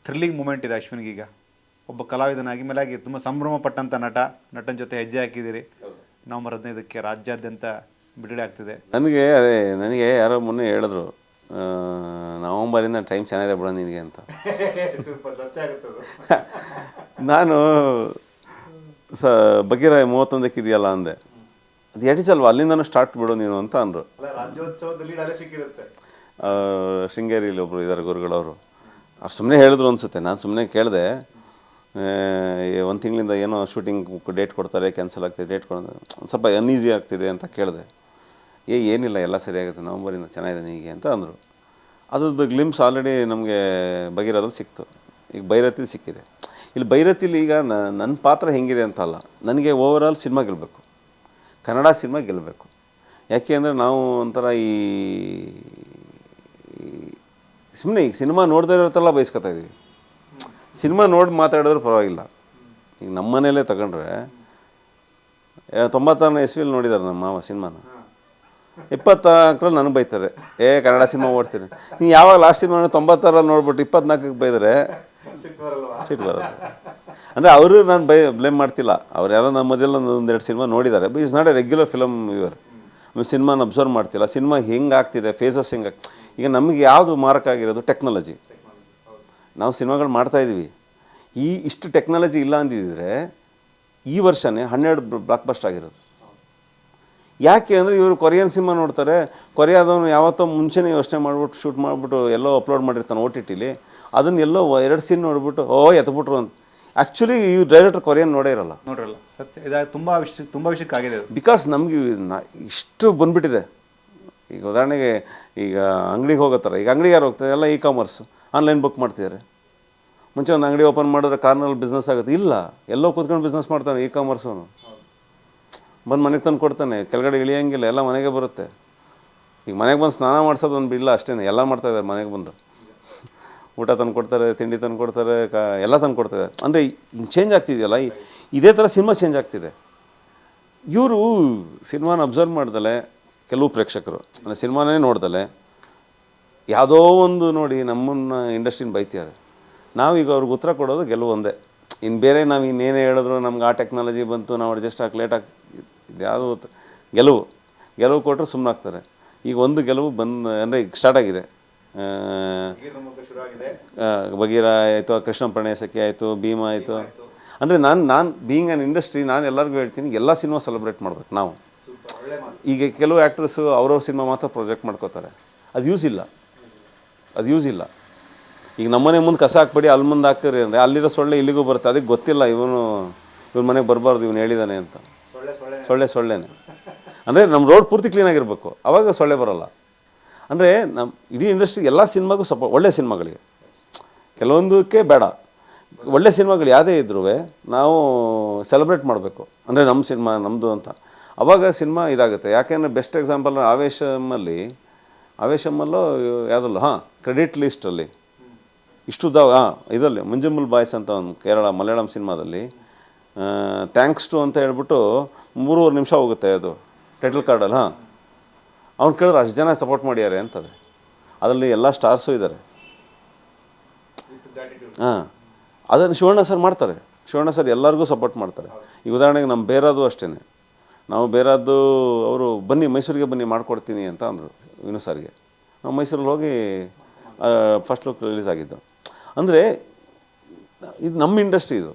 ಥ್ರಿಲ್ಲಿಂಗ್ ಮೂಮೆಂಟ್ ಇದೆ ಅಶ್ವಿನ್ಗೀಗ. ಒಬ್ಬ ಕಲಾವಿದನಾಗಿ ಮೇಲಾಗಿ ತುಂಬ ಸಂಭ್ರಮ ಪಟ್ಟಂಥ ನಟನ ಜೊತೆ ಹೆಜ್ಜೆ ಹಾಕಿದ್ದೀರಿ. ನವೆಂಬರ್ 15ಕ್ಕೆ ರಾಜ್ಯಾದ್ಯಂತ ಬಿಡುಗಡೆ ಆಗ್ತಿದೆ. ನನಗೆ ಯಾರೋ ಮೊನ್ನೆ ಹೇಳಿದ್ರು, ನವಂಬರಿಂದ ಟೈಮ್ ಚೆನ್ನಾಗಿದೆ ಬಿಡೋ ನಿನಗೆ ಅಂತ. ನಾನು ಬಗೀರ 31ಕ್ಕೆ ಇದೆಯಲ್ಲ ಅಂದೆ. ಅದು ಎಡಿಸಲ್ವಾ, ಅಲ್ಲಿಂದನೂ ಸ್ಟಾರ್ಟ್ ಬಿಡು ನೀನು ಅಂತ ಅಂದರು. ಶೃಂಗೇರಿಯಲ್ಲಿ ಒಬ್ಬರು ಇದ್ದಾರೆ ಗುರುಗಳವರು, ಅವ್ರು ಸುಮ್ಮನೆ ಹೇಳಿದ್ರು ಅನಿಸುತ್ತೆ. ನಾನು ಸುಮ್ಮನೆ ಕೇಳಿದೆ, 1 ತಿಂಗಳಿಂದ ಏನೋ ಶೂಟಿಂಗ್ ಡೇಟ್ ಕೊಡ್ತಾರೆ, ಕ್ಯಾನ್ಸಲ್ ಆಗ್ತಿದೆ, ಡೇಟ್ ಕೊಡೋದು ಸ್ವಲ್ಪ ಅನ್ಈಸಿ ಆಗ್ತಿದೆ ಅಂತ ಕೇಳಿದೆ. ಏನಿಲ್ಲ ಎಲ್ಲ ಸರಿಯಾಗುತ್ತೆ, ನವಂಬರಿಂದ ಚೆನ್ನಾಗಿದೆ ನಿನಗೆ ಅಂತ ಅಂದರು. ಅದ್ರದ್ದು ಗ್ಲಿಮ್ಸ್ ಆಲ್ರೆಡಿ ನಮಗೆ ಬಗೀರದಲ್ಲಿ ಸಿಕ್ತು. ಈಗ ಭೈರತಿಲಿ ಸಿಕ್ಕಿದೆ. ಇಲ್ಲಿ ಭೈರತಿಲಿ ಈಗ ನನ್ನ ಪಾತ್ರ ಹೆಂಗಿದೆ ಅಂತಲ್ಲ, ನನಗೆ ಓವರಾಲ್ ಸಿನಿಮಾ ಗೆಲ್ಲಬೇಕು, ಕನ್ನಡ ಸಿನಿಮಾ ಗೆಲ್ಲಬೇಕು. ಯಾಕೆ ಅಂದರೆ ನಾವು ಒಂಥರ ಸುಮ್ಮನೆ ಈಗ ಸಿನಿಮಾ ನೋಡದೇ ಇರೋತ್ತಲ್ಲ ಬಯಸ್ಕೊತಾ ಇದ್ದೀವಿ. ಸಿನಿಮಾ ನೋಡಿ ಮಾತಾಡಿದ್ರೆ ಪರವಾಗಿಲ್ಲ. ಈಗ ನಮ್ಮ ಮನೇಲೇ ತಗೊಂಡ್ರೆ 96ನೇ ಇಸ್ವಿಯಲ್ಲಿ ನೋಡಿದ್ದಾರೆ ನಮ್ಮ ಮಾವ ಸಿನಿಮಾನ. 24ರಲ್ಲಿ ನನಗೆ ಬೈತಾರೆ, ಕನ್ನಡ ಸಿನಿಮಾ ಓಡ್ತೀನಿ. ನೀವು ಯಾವಾಗ ಲಾಸ್ಟ್ ಸಿನಿಮಾ 96ರಲ್ಲಿ ನೋಡ್ಬಿಟ್ಟು 24ಕ್ಕೆ ಬೈದರೆ ಸಿಟ್ಟು ಬರೋದು. ಅಂದರೆ ಅವರು ನಾನು ಬ್ಲೇಮ್ ಮಾಡ್ತಿಲ್ಲ. ಅವ್ರು ಯಾರೋ ನಮ್ಮ ಮೊದಲು 1-2 ಸಿನಿಮಾ ನೋಡಿದ್ದಾರೆ. But is not A regular film viewer. ಸಿನಿಮಾನ ಅಬ್ಸರ್ವ್ ಮಾಡ್ತಿಲ್ಲ, ಸಿನಿಮಾ ಹೆಂಗೆ ಆಗ್ತಿದೆ, ಫೇಸಸ್ ಹೆಂಗೆ. ಈಗ ನಮಗೆ ಯಾವುದು ಮಾರಕ ಆಗಿರೋದು ಟೆಕ್ನಾಲಜಿ. ನಾವು ಸಿನಿಮಾಗಳು ಮಾಡ್ತಾಯಿದ್ದೀವಿ. ಇಷ್ಟು ಟೆಕ್ನಾಲಜಿ ಇಲ್ಲ ಅಂದಿದ್ದರೆ ಈ ವರ್ಷನೇ 12 ಬ್ಲಾಕ್ ಬಸ್ಟ್ ಆಗಿರೋದು. ಯಾಕೆ ಅಂದರೆ ಇವರು ಕೊರಿಯನ್ ಸಿನಿಮಾ ನೋಡ್ತಾರೆ. ಕೊರಿಯಾದವನು ಯಾವತ್ತೋ ಮುಂಚೆನೇ ಯೋಚನೆ ಮಾಡಿಬಿಟ್ಟು ಶೂಟ್ ಮಾಡಿಬಿಟ್ಟು ಎಲ್ಲೋ ಅಪ್ಲೋಡ್ ಮಾಡಿರ್ತಾನೆ OTTಲಿ. ಅದನ್ನು ಎಲ್ಲೋ 2 ಸೀನ್ ನೋಡಿಬಿಟ್ಟು ಎತ್ಬಿಟ್ರು ಅಂತ. ಆ್ಯಕ್ಚುಲಿ ಈ ಡೈರೆಕ್ಟರ್ ಕೊರಿಯನ್ ನೋಡೇ ಇರಲ್ಲ. ಸತ್ಯ. ಇದಾಗ ತುಂಬ ವಿಷಯಕ್ಕಾಗಿದೆ. ಬಿಕಾಸ್ ನಮಗೆ ಇಷ್ಟು ಬಂದುಬಿಟ್ಟಿದೆ. ಈಗ ಉದಾಹರಣೆಗೆ ಈಗ ಅಂಗಡಿಗೆ ಹೋಗೋತಾರೆ. ಈಗ ಅಂಗಡಿಗೆ ಯಾರು ಹೋಗ್ತಾರೆ? ಎಲ್ಲ ಕಾಮರ್ಸು, ಆನ್ಲೈನ್ ಬುಕ್ ಮಾಡ್ತಿದ್ದಾರೆ. ಮುಂಚೆ ಒಂದು ಅಂಗಡಿ ಓಪನ್ ಮಾಡಿದ್ರೆ ಕಾರ್ನಲ್ಲಿ ಬಿಸ್ನೆಸ್ ಆಗುತ್ತೆ. ಇಲ್ಲ, ಎಲ್ಲೋ ಕೂತ್ಕೊಂಡು ಬಿಸ್ನೆಸ್ ಮಾಡ್ತಾನೆ ಕಾಮರ್ಸ್. ಅವನು ಬಂದು ಮನೆಗೆ ತಂದು ಕೊಡ್ತಾನೆ, ಕೆಳಗಡೆ ಇಳಿಯೋಂಗಿಲ್ಲ, ಎಲ್ಲ ಮನೆಗೆ ಬರುತ್ತೆ. ಈಗ ಮನೆಗೆ ಬಂದು ಸ್ನಾನ ಮಾಡಿಸೋದು ಒಂದು ಇಲ್ಲ, ಅಷ್ಟೇ. ಎಲ್ಲ ಮಾಡ್ತಾಯಿದ್ದಾರೆ ಮನೆಗೆ ಬಂದು. ಊಟ ತಂದು ಕೊಡ್ತಾರೆ, ತಿಂಡಿ ತಂದು ಕೊಡ್ತಾರೆ, ಎಲ್ಲ ತಂದು ಕೊಡ್ತಾರೆ. ಅಂದರೆ ಚೇಂಜ್ ಆಗ್ತಿದೆಯಲ್ಲ, ಇದೇ ಥರ ಸಿನಿಮಾ ಚೇಂಜ್ ಆಗ್ತಿದೆ. ಇವರು ಸಿನಿಮಾನ ಅಬ್ಸರ್ವ್ ಮಾಡ್ದಲೆ, ಕೆಲವು ಪ್ರೇಕ್ಷಕರು ಅಂದರೆ ಸಿನಿಮಾನೇ ನೋಡ್ದಲೆ ಯಾವುದೋ ಒಂದು ನೋಡಿ ನಮ್ಮನ್ನು ಇಂಡಸ್ಟ್ರಿನ ಬೈತಿದ್ದಾರೆ. ನಾವೀಗ ಅವ್ರಿಗೆ ಉತ್ತರ ಕೊಡೋದು ಗೆಲುವು ಒಂದೇ. ಇನ್ನು ಬೇರೆ ನಾವು ಇನ್ನೇನೇ ಹೇಳಿದ್ರು ನಮ್ಗೆ ಆ ಟೆಕ್ನಾಲಜಿ ಬಂತು, ನಾವು ಅಡ್ಜಸ್ಟ್ ಆಗಿ ಲೇಟ್ ಆಗಿ, ಇದು ಯಾವುದು ಗೆಲುವು ಕೊಟ್ಟರೆ ಸುಮ್ಮನಾಗ್ತಾರೆ. ಈಗ ಒಂದು ಗೆಲುವು ಅಂದರೆ ಈಗ ಸ್ಟಾರ್ಟ್ ಆಗಿದೆ. ಬಗೀರ ಆಯಿತು, ಕೃಷ್ಣ ಪ್ರಣಯ ಸಖಿ ಆಯಿತು, ಭೀಮಾ ಆಯಿತು. ಅಂದರೆ ನಾನು ಬೀಯಿಂಗ್ ಆ್ಯನ್ ಇಂಡಸ್ಟ್ರಿ, ನಾನು ಎಲ್ಲರಿಗೂ ಹೇಳ್ತೀನಿ, ಎಲ್ಲ ಸಿನಿಮಾ ಸೆಲೆಬ್ರೇಟ್ ಮಾಡ್ಬೇಕು ನಾವು. ಈಗ ಕೆಲವು ಆ್ಯಕ್ಟ್ರಸ್ಸು ಅವ್ರವ್ರ ಸಿನಿಮಾ ಮಾತ್ರ ಪ್ರೊಜೆಕ್ಟ್ ಮಾಡ್ಕೋತಾರೆ, ಅದು ಯೂಸ್ ಇಲ್ಲ, ಅದು ಯೂಸ್ ಇಲ್ಲ. ಈಗ ನಮ್ಮನೆ ಮುಂದೆ ಕಸ ಹಾಕ್ಬೇಡಿ, ಅಲ್ಲಿ ಮುಂದೆ ಹಾಕ್ರಿ ಅಂದರೆ ಅಲ್ಲಿರೋ ಸೊಳ್ಳೆ ಇಲ್ಲಿಗೂ ಬರುತ್ತೆ, ಅದಕ್ಕೆ ಗೊತ್ತಿಲ್ಲ ಇವನು ಮನೆಗೆ ಬರಬಾರ್ದು, ಇವನು ಹೇಳಿದ್ದಾನೆ ಅಂತ. ಸೊಳ್ಳೆನೇ ಅಂದರೆ ನಮ್ಮ ರೋಡ್ ಪೂರ್ತಿ ಕ್ಲೀನಾಗಿರಬೇಕು, ಆವಾಗ ಸೊಳ್ಳೆ ಬರೋಲ್ಲ. ಅಂದರೆ ನಮ್ಮ ಇಡೀ ಇಂಡಸ್ಟ್ರಿ ಎಲ್ಲ ಸಿನಿಮಾಗೂ ಒಳ್ಳೆ ಸಿನಿಮಾಗಳಿಗೆ, ಕೆಲವೊಂದಕ್ಕೆ ಬೇಡ, ಒಳ್ಳೆ ಸಿನಿಮಾಗಳು ಯಾವುದೇ ಇದ್ರೂ ನಾವು ಸೆಲೆಬ್ರೇಟ್ ಮಾಡಬೇಕು. ಅಂದರೆ ನಮ್ಮ ಸಿನಿಮಾ ನಮ್ಮದು ಅಂತ, ಆವಾಗ ಸಿನಿಮಾ ಇದಾಗುತ್ತೆ. ಯಾಕೆಂದರೆ ಬೆಸ್ಟ್ ಎಕ್ಸಾಂಪಲ್ ಆವೇಶಮಲ್ಲೋ ಯಾವುದಲ್ಲ, ಕ್ರೆಡಿಟ್ ಲೀಸ್ಟಲ್ಲಿ ಇದರಲ್ಲಿ ಮುಂಜುಮುಲ್ ಬಾಯ್ಸ್ ಅಂತ ಒಂದು ಮಲಯಾಳಂ ಸಿನಿಮಾದಲ್ಲಿ ಥ್ಯಾಂಕ್ಸ್ ಟು ಅಂತ ಹೇಳ್ಬಿಟ್ಟು 3.5 ನಿಮಿಷ ಹೋಗುತ್ತೆ ಅದು ಟೈಟಲ್ ಕಾರ್ಡಲ್ಲಿ. ಅವ್ನು ಕೇಳಿದ್ರೆ ಅಷ್ಟು ಜನ ಸಪೋರ್ಟ್ ಮಾಡ್ಯಾರೆ ಅಂತದೆ, ಅದರಲ್ಲಿ ಎಲ್ಲ ಸ್ಟಾರ್ಸು ಇದ್ದಾರೆ. ಅದನ್ನು ಶಿವಣ್ಣ ಸರ್ ಮಾಡ್ತಾರೆ, ಶಿವಣ್ಣ ಸರ್ ಎಲ್ಲರಿಗೂ ಸಪೋರ್ಟ್ ಮಾಡ್ತಾರೆ. ಈಗ ಉದಾಹರಣೆಗೆ ನಮ್ಮ ಬೇರಾದು ಅಷ್ಟೇ, ನಾವು ಬೇರಾದ್ದು ಅವರು ಬನ್ನಿ ಮೈಸೂರಿಗೆ ಬನ್ನಿ ಮಾಡಿಕೊಡ್ತೀನಿ ಅಂತ ಅಂದರು ವಿನು ಸರ್ಗೆ. ನಾವು ಮೈಸೂರಲ್ಲಿ ಹೋಗಿ ಫಸ್ಟ್ ಲುಕ್ ರಿಲೀಸ್ ಆಗಿದ್ದು. ಅಂದರೆ ಇದು ನಮ್ಮ ಇಂಡಸ್ಟ್ರಿ ಇದು.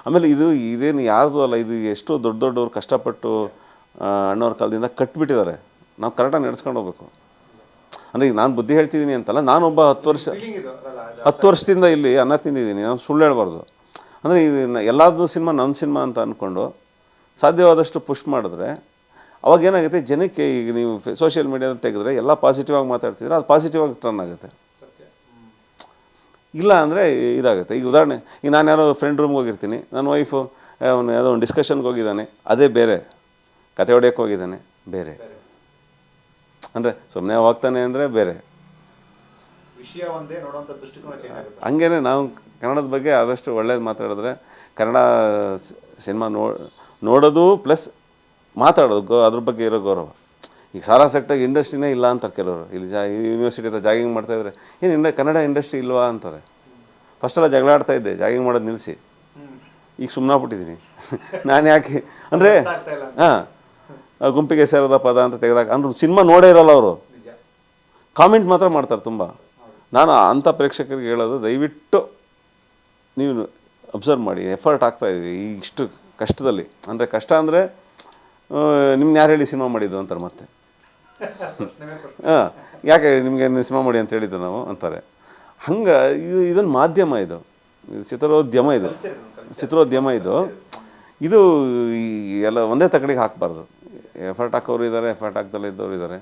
ಆಮೇಲೆ ಇದೇನು ಯಾರ್ದು ಅಲ್ಲ, ಇದು ಎಷ್ಟೋ ದೊಡ್ಡವ್ರು ಕಷ್ಟಪಟ್ಟು ಅಣ್ಣವ್ರ ಕಾಲದಿಂದ ಕಟ್ಬಿಟ್ಟಿದ್ದಾರೆ. ನಾವು ಕರೆಕ್ಟಾಗಿ ನಡೆಸ್ಕೊಂಡು ಹೋಗ್ಬೇಕು. ಅಂದರೆ ಈಗ ನಾನು ಬುದ್ಧಿ ಹೇಳ್ತಿದ್ದೀನಿ ಅಂತಲ್ಲ, ನಾನೊಬ್ಬ 10 ವರ್ಷದಿಂದ ಇಲ್ಲಿ ಅನ್ನ ತಿಂದಿದ್ದೀನಿ, ನಾನು ಸುಳ್ಳು ಹೇಳ್ಬಾರ್ದು. ಅಂದರೆ ಇದು ಎಲ್ಲಾದರೂ ಸಿನಿಮಾ ನನ್ನ ಸಿನಿಮಾ ಅಂತ ಅಂದ್ಕೊಂಡು ಸಾಧ್ಯವಾದಷ್ಟು ಪುಷ್ ಮಾಡಿದ್ರೆ ಅವಾಗ ಏನಾಗುತ್ತೆ, ಜನಕ್ಕೆ ಈಗ ನೀವು ಸೋಷಿಯಲ್ ಮೀಡಿಯಾದ ತೆಗೆದ್ರೆ ಎಲ್ಲ ಪಾಸಿಟಿವ್ ಆಗಿ ಮಾತಾಡ್ತಿದ್ರೆ ಅದು ಪಾಸಿಟಿವ್ ಆಗಿ ಟರ್ನ್ ಆಗುತ್ತೆ. ಇಲ್ಲ ಅಂದರೆ ಇದಾಗುತ್ತೆ. ಈಗ ಉದಾಹರಣೆ, ಈಗ ನಾನು ಯಾರೋ ಫ್ರೆಂಡ್ ರೂಮ್ಗೆ ಹೋಗಿರ್ತೀನಿ, ನನ್ನ ವೈಫು ಅವನು ಯಾವುದೋ ಒಂದು ಡಿಸ್ಕಷನ್ಗೆ ಹೋಗಿದ್ದಾನೆ, ಅದೇ ಬೇರೆ, ಕತೆ ಹೊಡೆಯೋಕ್ಕೆ ಹೋಗಿದ್ದಾನೆ ಬೇರೆ, ಅಂದರೆ ಸುಮ್ಮನೆ ಹೋಗ್ತಾನೆ ಅಂದರೆ ಬೇರೆ ವಿಷಯ ಒಂದೇ, ನೋಡುವಂಥ ದೃಷ್ಟಿಕೋನ ಚೇಂಜ್ ಆಗುತ್ತೆ. ಹಂಗೇನೆ ನಾವು ಕನ್ನಡದ ಬಗ್ಗೆ ಆದಷ್ಟು ಒಳ್ಳೇದು ಮಾತಾಡಿದ್ರೆ ಕನ್ನಡ ಸಿನಿಮಾ ನೋಡೋದು ಪ್ಲಸ್ ಮಾತಾಡೋದು, ಅದ್ರ ಬಗ್ಗೆ ಇರೋ ಗೌರವ. ಈಗ ಸಾರಾ ಸೆಕ್ಟಾಗಿ ಇಂಡಸ್ಟ್ರಿನೇ ಇಲ್ಲ ಅಂತಾರೆ ಕೆಲವರು. ಇಲ್ಲಿ ಯೂನಿವರ್ಸಿಟಿ ಹತ್ರ ಜಾಗಿಂಗ್ ಮಾಡ್ತಾಯಿದ್ರೆ ಏನು ಕನ್ನಡ ಇಂಡಸ್ಟ್ರಿ ಇಲ್ವಾ ಅಂತಾರೆ. ಫಸ್ಟೆಲ್ಲ ಜಗಳ ಆಡ್ತಾಯಿದ್ದೆ, ಜಾಗಿಂಗ್ ಮಾಡೋದು ನಿಲ್ಲಿಸಿ, ಈಗ ಸುಮ್ಮನಾಗ್ಬಿಟ್ಟಿದ್ದೀನಿ. ನಾನು ಯಾಕೆ ಅಂದರೆ ಗುಂಪಿಗೆ ಸೇರೋದ ಪದ ಅಂತ ತೆಗೆದಾಗ ಅಂದ್ರೆ ಸಿನಿಮಾ ನೋಡೇ ಇರೋಲ್ಲ ಅವರು, ಕಾಮೆಂಟ್ ಮಾತ್ರ ಮಾಡ್ತಾರೆ ತುಂಬ. ನಾನು ಅಂಥ ಪ್ರೇಕ್ಷಕರಿಗೆ ಹೇಳೋದು, ದಯವಿಟ್ಟು ನೀವು ಅಬ್ಸರ್ವ್ ಮಾಡಿ, ಎಫರ್ಟ್ ಆಗ್ತಾಯಿದ್ವಿ ಈ ಇಷ್ಟು ಕಷ್ಟದಲ್ಲಿ. ಅಂದರೆ ಕಷ್ಟ ಅಂದರೆ ನಿಮ್ಗೆ ಯಾರು ಹೇಳಿ ಸಿನಿಮಾ ಮಾಡಿದ್ದು ಅಂತಾರೆ ಮತ್ತೆ. ಯಾಕೆ ನಿಮಗೆ ಸಿನಿಮಾ ಮಾಡಿ ಅಂತ ಹೇಳಿದ್ದು ನಾವು ಅಂತಾರೆ. ಹಂಗೆ ಇದೊಂದು ಮಾಧ್ಯಮ, ಇದು ಚಿತ್ರೋದ್ಯಮ, ಇದು ಎಲ್ಲ ಒಂದೇ ತಕಡಿಗೆ ಹಾಕಬಾರ್ದು. ಎಫರ್ಟ್ ಹಾಕೋರು ಇದ್ದಾರೆ, ಎಫರ್ಟ್ ಹಾಕ್ದಲ್ಲೇ ಇದ್ದವ್ರು ಇದ್ದಾರೆ.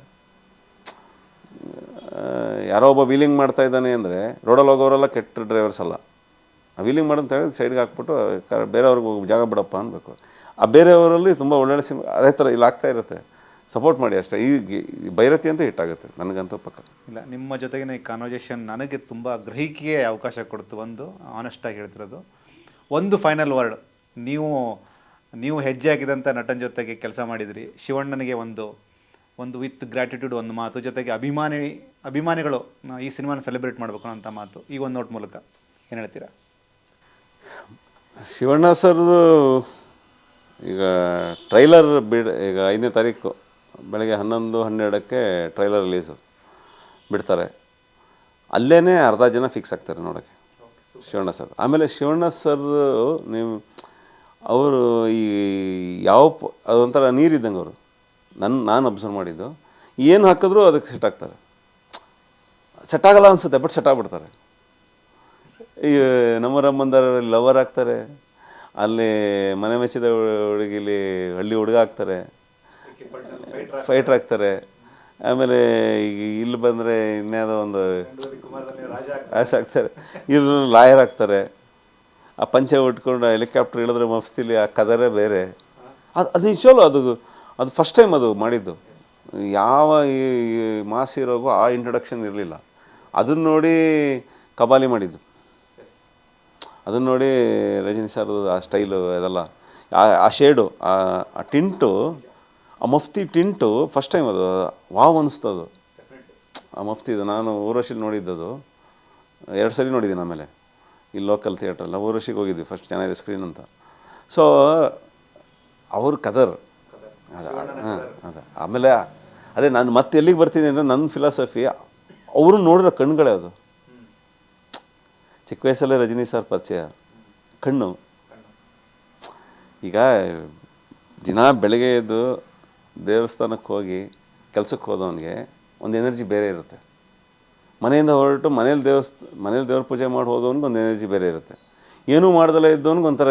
ಯಾರೋ ಒಬ್ಬ ವೀಲಿಂಗ್ ಮಾಡ್ತಾ ಇದ್ದಾನೆ ಅಂದರೆ ರೋಡಲ್ಲಿ ಹೋಗೋರೆಲ್ಲ ಕೆಟ್ಟ ಡ್ರೈವರ್ಸ್ ಅಲ್ಲ. ಆ ವೀಲಿಂಗ್ ಮಾಡೋಂತ ಹೇಳಿ ಸೈಡ್ಗೆ ಹಾಕ್ಬಿಟ್ಟು ಬೇರೆಯವ್ರಿಗೆ ಜಾಗ ಬಿಡಪ್ಪ ಅನ್ಬೇಕು. ಆ ಬೇರೆಯವರಲ್ಲಿ ತುಂಬ ಒಳ್ಳೊಳ್ಳೆ ಸಿನಿಮಾ ಅದೇ ಥರ ಇಲ್ಲಿ ಆಗ್ತಾ ಇರುತ್ತೆ, ಸಪೋರ್ಟ್ ಮಾಡಿ ಅಷ್ಟೇ. ಈ ಭೈರತಿ ಅಂತ ಹಿಟ್ಟಾಗುತ್ತೆ ನನಗಂತೂ ಪಕ್ಕ. ಇಲ್ಲ, ನಿಮ್ಮ ಜೊತೆಗಿನ ಈ ಕಾನ್ವರ್ಸೇಷನ್ ನನಗೆ ತುಂಬ ಗ್ರಹಿಕೆಗೆ ಅವಕಾಶ ಕೊಡ್ತು. ಒಂದು ಆನೆಸ್ಟಾಗಿ ಹೇಳ್ತಿರೋದು. ಒಂದು ಫೈನಲ್ ವರ್ಡ್, ನೀವು ಹೆಜ್ಜೆ ಹಾಕಿದಂಥ ನಟನ ಜೊತೆಗೆ ಕೆಲಸ ಮಾಡಿದಿರಿ. ಶಿವಣ್ಣನಿಗೆ ಒಂದು ವಿತ್ ಗ್ರ್ಯಾಟಿಟ್ಯೂಡ್ ಒಂದು ಮಾತು, ಜೊತೆಗೆ ಅಭಿಮಾನಿಗಳು ಈ ಸಿನಿಮಾನ ಸೆಲೆಬ್ರೇಟ್ ಮಾಡಬೇಕು ಅಂತ ಮಾತು, ಈ ಒಂದು ನೋಟ್ ಮೂಲಕ ಏನು ಹೇಳ್ತೀರಾ? ಶಿವಣ್ಣ ಸರ್ದು ಈಗ ಟ್ರೈಲರ್ ಈಗ 5ನೇ ತಾರೀಕು ಬೆಳಗ್ಗೆ 11-12ಕ್ಕೆ ಟ್ರೈಲರ್ ರಿಲೀಸು ಬಿಡ್ತಾರೆ. ಅಲ್ಲೇ ಅರ್ಧ ಜನ ಫಿಕ್ಸ್ ಆಗ್ತಾರೆ ನೋಡೋಕ್ಕೆ ಶಿವಣ್ಣ ಸರ್. ಆಮೇಲೆ ಶಿವಣ್ಣ ಸರ್ ಅವರು ಈ ಅದೊಂಥರ ನೀರಿದ್ದಂಗೆ ಅವರು. ನಾನು ಅಬ್ಸರ್ವ್ ಮಾಡಿದ್ದು, ಏನು ಹಾಕಿದ್ರೂ ಅದಕ್ಕೆ ಸೆಟ್ ಆಗ್ತಾರೆ. ಸೆಟ್ ಆಗಲ್ಲ ಅನಿಸುತ್ತೆ, ಬಟ್ ಸೆಟ್ ಆಗಿಬಿಡ್ತಾರೆ. ಈ ನಮ್ಮ ರಮ್ಮಂದರ ಲವರ್ ಆಗ್ತಾರೆ, ಅಲ್ಲಿ ಮನೆ ಮೆಚ್ಚಿದ ಹುಡುಗಿಲಿ ಹಳ್ಳಿ ಹುಡುಗ ಆಗ್ತಾರೆ, ಫೈಟ್ರ್ ಆಗ್ತಾರೆ. ಆಮೇಲೆ ಈಗ ಇಲ್ಲಿ ಬಂದರೆ ಇನ್ಯಾವುದೋ ಒಂದು ಆಸೆ ಆಗ್ತಾರೆ, ಇಲ್ಲಿ ಲಾಯರ್ ಆಗ್ತಾರೆ. ಆ ಪಂಚೆ ಉಟ್ಕೊಂಡು ಹೆಲಿಕಾಪ್ಟರ್ ಇಳಿದ್ರೆ ಮಫ್ತಿಲಿ ಆ ಕದರೇ ಬೇರೆ. ಅದು ನಿಜವಲ್ಲೂ ಅದು ಫಸ್ಟ್ ಟೈಮ್ ಅದು ಮಾಡಿದ್ದು. ಯಾವ ಈ ಮಾಸ್ ಹೀರೋಗೂ ಆ ಇಂಟ್ರೊಡಕ್ಷನ್ ಇರಲಿಲ್ಲ. ಅದನ್ನು ನೋಡಿ ಕಬಾಲಿ ಮಾಡಿದ್ದು, ಅದನ್ನು ನೋಡಿ ರಜನಿ ಸರ್ದು ಆ ಸ್ಟೈಲು ಅದೆಲ್ಲ, ಆ ಶೇಡು, ಆ ಟಿಂಟು, ಆ ಮಫ್ತಿ ಟಿಂಟು ಫಸ್ಟ್ ಟೈಮ್ ಅದು ವಾವ್ ಅನ್ನಿಸ್ತದು. ಆ ಮಫ್ತಿದು ನಾನು ಊರ್ವಶಿಲಿ ನೋಡಿದ್ದದು 2 ಸರಿ ನೋಡಿದ್ದೀನಿ. ಆಮೇಲೆ ಇಲ್ಲಿ ಲೋಕಲ್ ಥಿಯೇಟ್ರಲ್ಲ ಊರ್ವಶಿಗೆ ಹೋಗಿದ್ವಿ, ಫಸ್ಟ್ ಚೆನ್ನಾಗಿದೆ ಸ್ಕ್ರೀನ್ ಅಂತ. ಸೊ ಅವರು ಕದರ್ ಆಮೇಲೆ ಅದೇ ನಾನು ಮತ್ತೆ ಎಲ್ಲಿಗೆ ಬರ್ತೀನಿ ಅಂದರೆ ನನ್ನ ಫಿಲಾಸಫಿ ಅವರು ನೋಡಿರೋ ಕಣ್ಗಳೇ ಅದು. ಚಿಕ್ಕ ವಯಸ್ಸಲ್ಲೇ ರಜನಿ ಸರ್ ಪರಿಚಯ, ಕಣ್ಣು. ಈಗ ದಿನ ಬೆಳಗ್ಗೆ ಎದ್ದು ದೇವಸ್ಥಾನಕ್ಕೆ ಹೋಗಿ ಕೆಲಸಕ್ಕೆ ಹೋದವನಿಗೆ ಒಂದು ಎನರ್ಜಿ ಬೇರೆ ಇರುತ್ತೆ. ಮನೆಯಿಂದ ಹೊರಟು ಮನೇಲಿ ದೇವ್ರ ಪೂಜೆ ಮಾಡಿ ಹೋಗೋನ್ಗೆ ಒಂದು ಎನರ್ಜಿ ಬೇರೆ ಇರುತ್ತೆ. ಏನೂ ಮಾಡ್ದಲೇ ಇದ್ದವನಿಗೆ ಒಂಥರ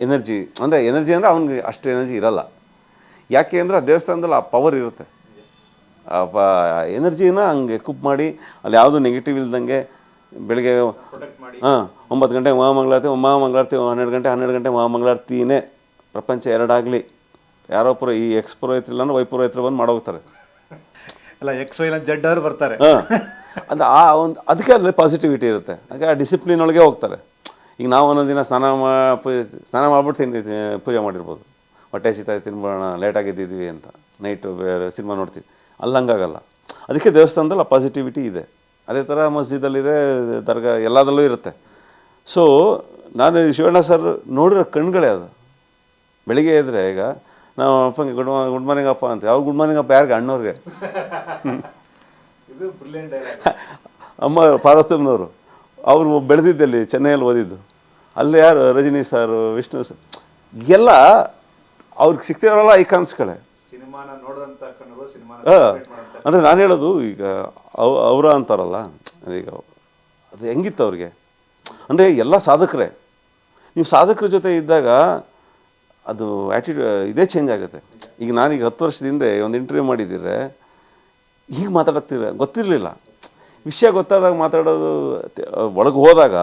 ಎನರ್ಜಿ ಅಂದರೆ ಅವ್ನಿಗೆ ಅಷ್ಟು ಎನರ್ಜಿ ಇರಲ್ಲ. ಯಾಕೆ ಅಂದರೆ ಆ ದೇವಸ್ಥಾನದಲ್ಲಿ ಆ ಪವರ್ ಇರುತ್ತೆ. ಆ ಎನರ್ಜಿನ ಹಂಗೆ ಕುಪ್ ಮಾಡಿ ಅಲ್ಲಿ ಯಾವುದು ನೆಗೆಟಿವ್ ಇಲ್ದಂಗೆ ಬೆಳಿಗ್ಗೆ 9 ಗಂಟೆಗೆ ಮಹಾಮಂಗಳಾರತಿ 12 ಗಂಟೆ ಮಹಾಮಂಗಳಾರತಿನೇ ಪ್ರಪಂಚ ಎರಡಾಗಲಿ. ಯಾರೋ ಈ ಎಕ್ಸ್ ಪುರೋಹಿತರು ಇಲ್ಲ ಅಂದ್ರೆ ವೈ ಪುರೋಹಿತರು ಬಂದು ಮಾಡೋಗ್ತಾರೆ. ಅಲ್ಲ ಎಕ್ಸ್ ವೈ ಜಡ್ ಅವರು ಬರ್ತಾರೆ. ಅದು ಆ ಒಂದು ಅದಕ್ಕೆ ಅಲ್ಲಿ ಪಾಸಿಟಿವಿಟಿ ಇರುತ್ತೆ. ಹಾಗೆ ಆ ಡಿಸಿಪ್ಲಿನ್ ಒಳಗೆ ಹೋಗ್ತಾರೆ. ಈಗ ನಾವು ಒಂದೊಂದು ದಿನ ಸ್ನಾನ ಮಾಡ್ಬಿಟ್ಟು ಪೂಜೆ ಮಾಡಿರ್ಬೋದು. ಹೊಟ್ಟೆ ಸೀತಾ ತಿನ್ಬೋಣ ಲೇಟಾಗಿದ್ದಿದ್ವಿ ಅಂತ ನೈಟು ಬೇರೆ ಸಿನಿಮಾ ನೋಡ್ತೀವಿ. ಅಲ್ಲಿ ಹಂಗಾಗಲ್ಲ. ಅದಕ್ಕೆ ದೇವಸ್ಥಾನದಲ್ಲಿ ಆ ಪಾಸಿಟಿವಿಟಿ ಇದೆ. ಅದೇ ಥರ ಮಸ್ಜಿದಲ್ಲಿದೆ, ದರ್ಗಾ ಎಲ್ಲದರಲ್ಲೂ ಇರುತ್ತೆ. ಸೊ ನಾನು ಶಿವಣ್ಣ ಸರ್ ನೋಡಿರೋ ಕಣ್ಗಳೇ ಅದು. ಬೆಳಿಗ್ಗೆ ಇದ್ದರೆ ಈಗ ನಾವು ಅಪ್ಪಂಗೆ ಗುಡ್ ಮಾರ್ನಿಂಗ್ ಅಪ್ಪ ಅಂತ. ಅವ್ರು ಗುಡ್ ಮಾರ್ನಿಂಗ್ ಅಪ್ಪ ಯಾರಿಗೆ? ಅಣ್ಣವ್ರಿಗೆ. ಅಮ್ಮ ಪಾರ್ವತಮ್ಮನವರು ಅವರು ಬೆಳೆದಿದ್ದಲ್ಲಿ ಚೆನ್ನೈಯಲ್ಲಿ ಓದಿದ್ದು. ಅಲ್ಲಿ ಯಾರು ರಜನಿ ಸಾರು, ವಿಷ್ಣು ಸರ್ ಎಲ್ಲ ಅವ್ರಿಗೆ ಸಿಗ್ತಿರೋಲ್ಲ ಐಕಾನ್ಸ್ಗಳೇ. ಅಂದರೆ ನಾನು ಹೇಳೋದು ಈಗ ಅವರ ಅಂತಾರಲ್ಲ, ಈಗ ಅದು ಹೆಂಗಿತ್ತು ಅವ್ರಿಗೆ ಅಂದರೆ ಎಲ್ಲ ಸಾಧಕರೇ. ನೀವು ಸಾಧಕರ ಜೊತೆ ಇದ್ದಾಗ ಅದು ಇದೇ ಚೇಂಜ್ ಆಗುತ್ತೆ. ಈಗ ನಾನೀಗ 10 ವರ್ಷದ ಒಂದು ಇಂಟರ್ವ್ಯೂ ಮಾಡಿದ್ದಿದ್ರೆ ಹೀಗೆ ಮಾತಾಡ್ತಿರ ಗೊತ್ತಿರಲಿಲ್ಲ. ವಿಷಯ ಗೊತ್ತಾದಾಗ ಮಾತಾಡೋದು ಒಳಗೆ ಹೋದಾಗ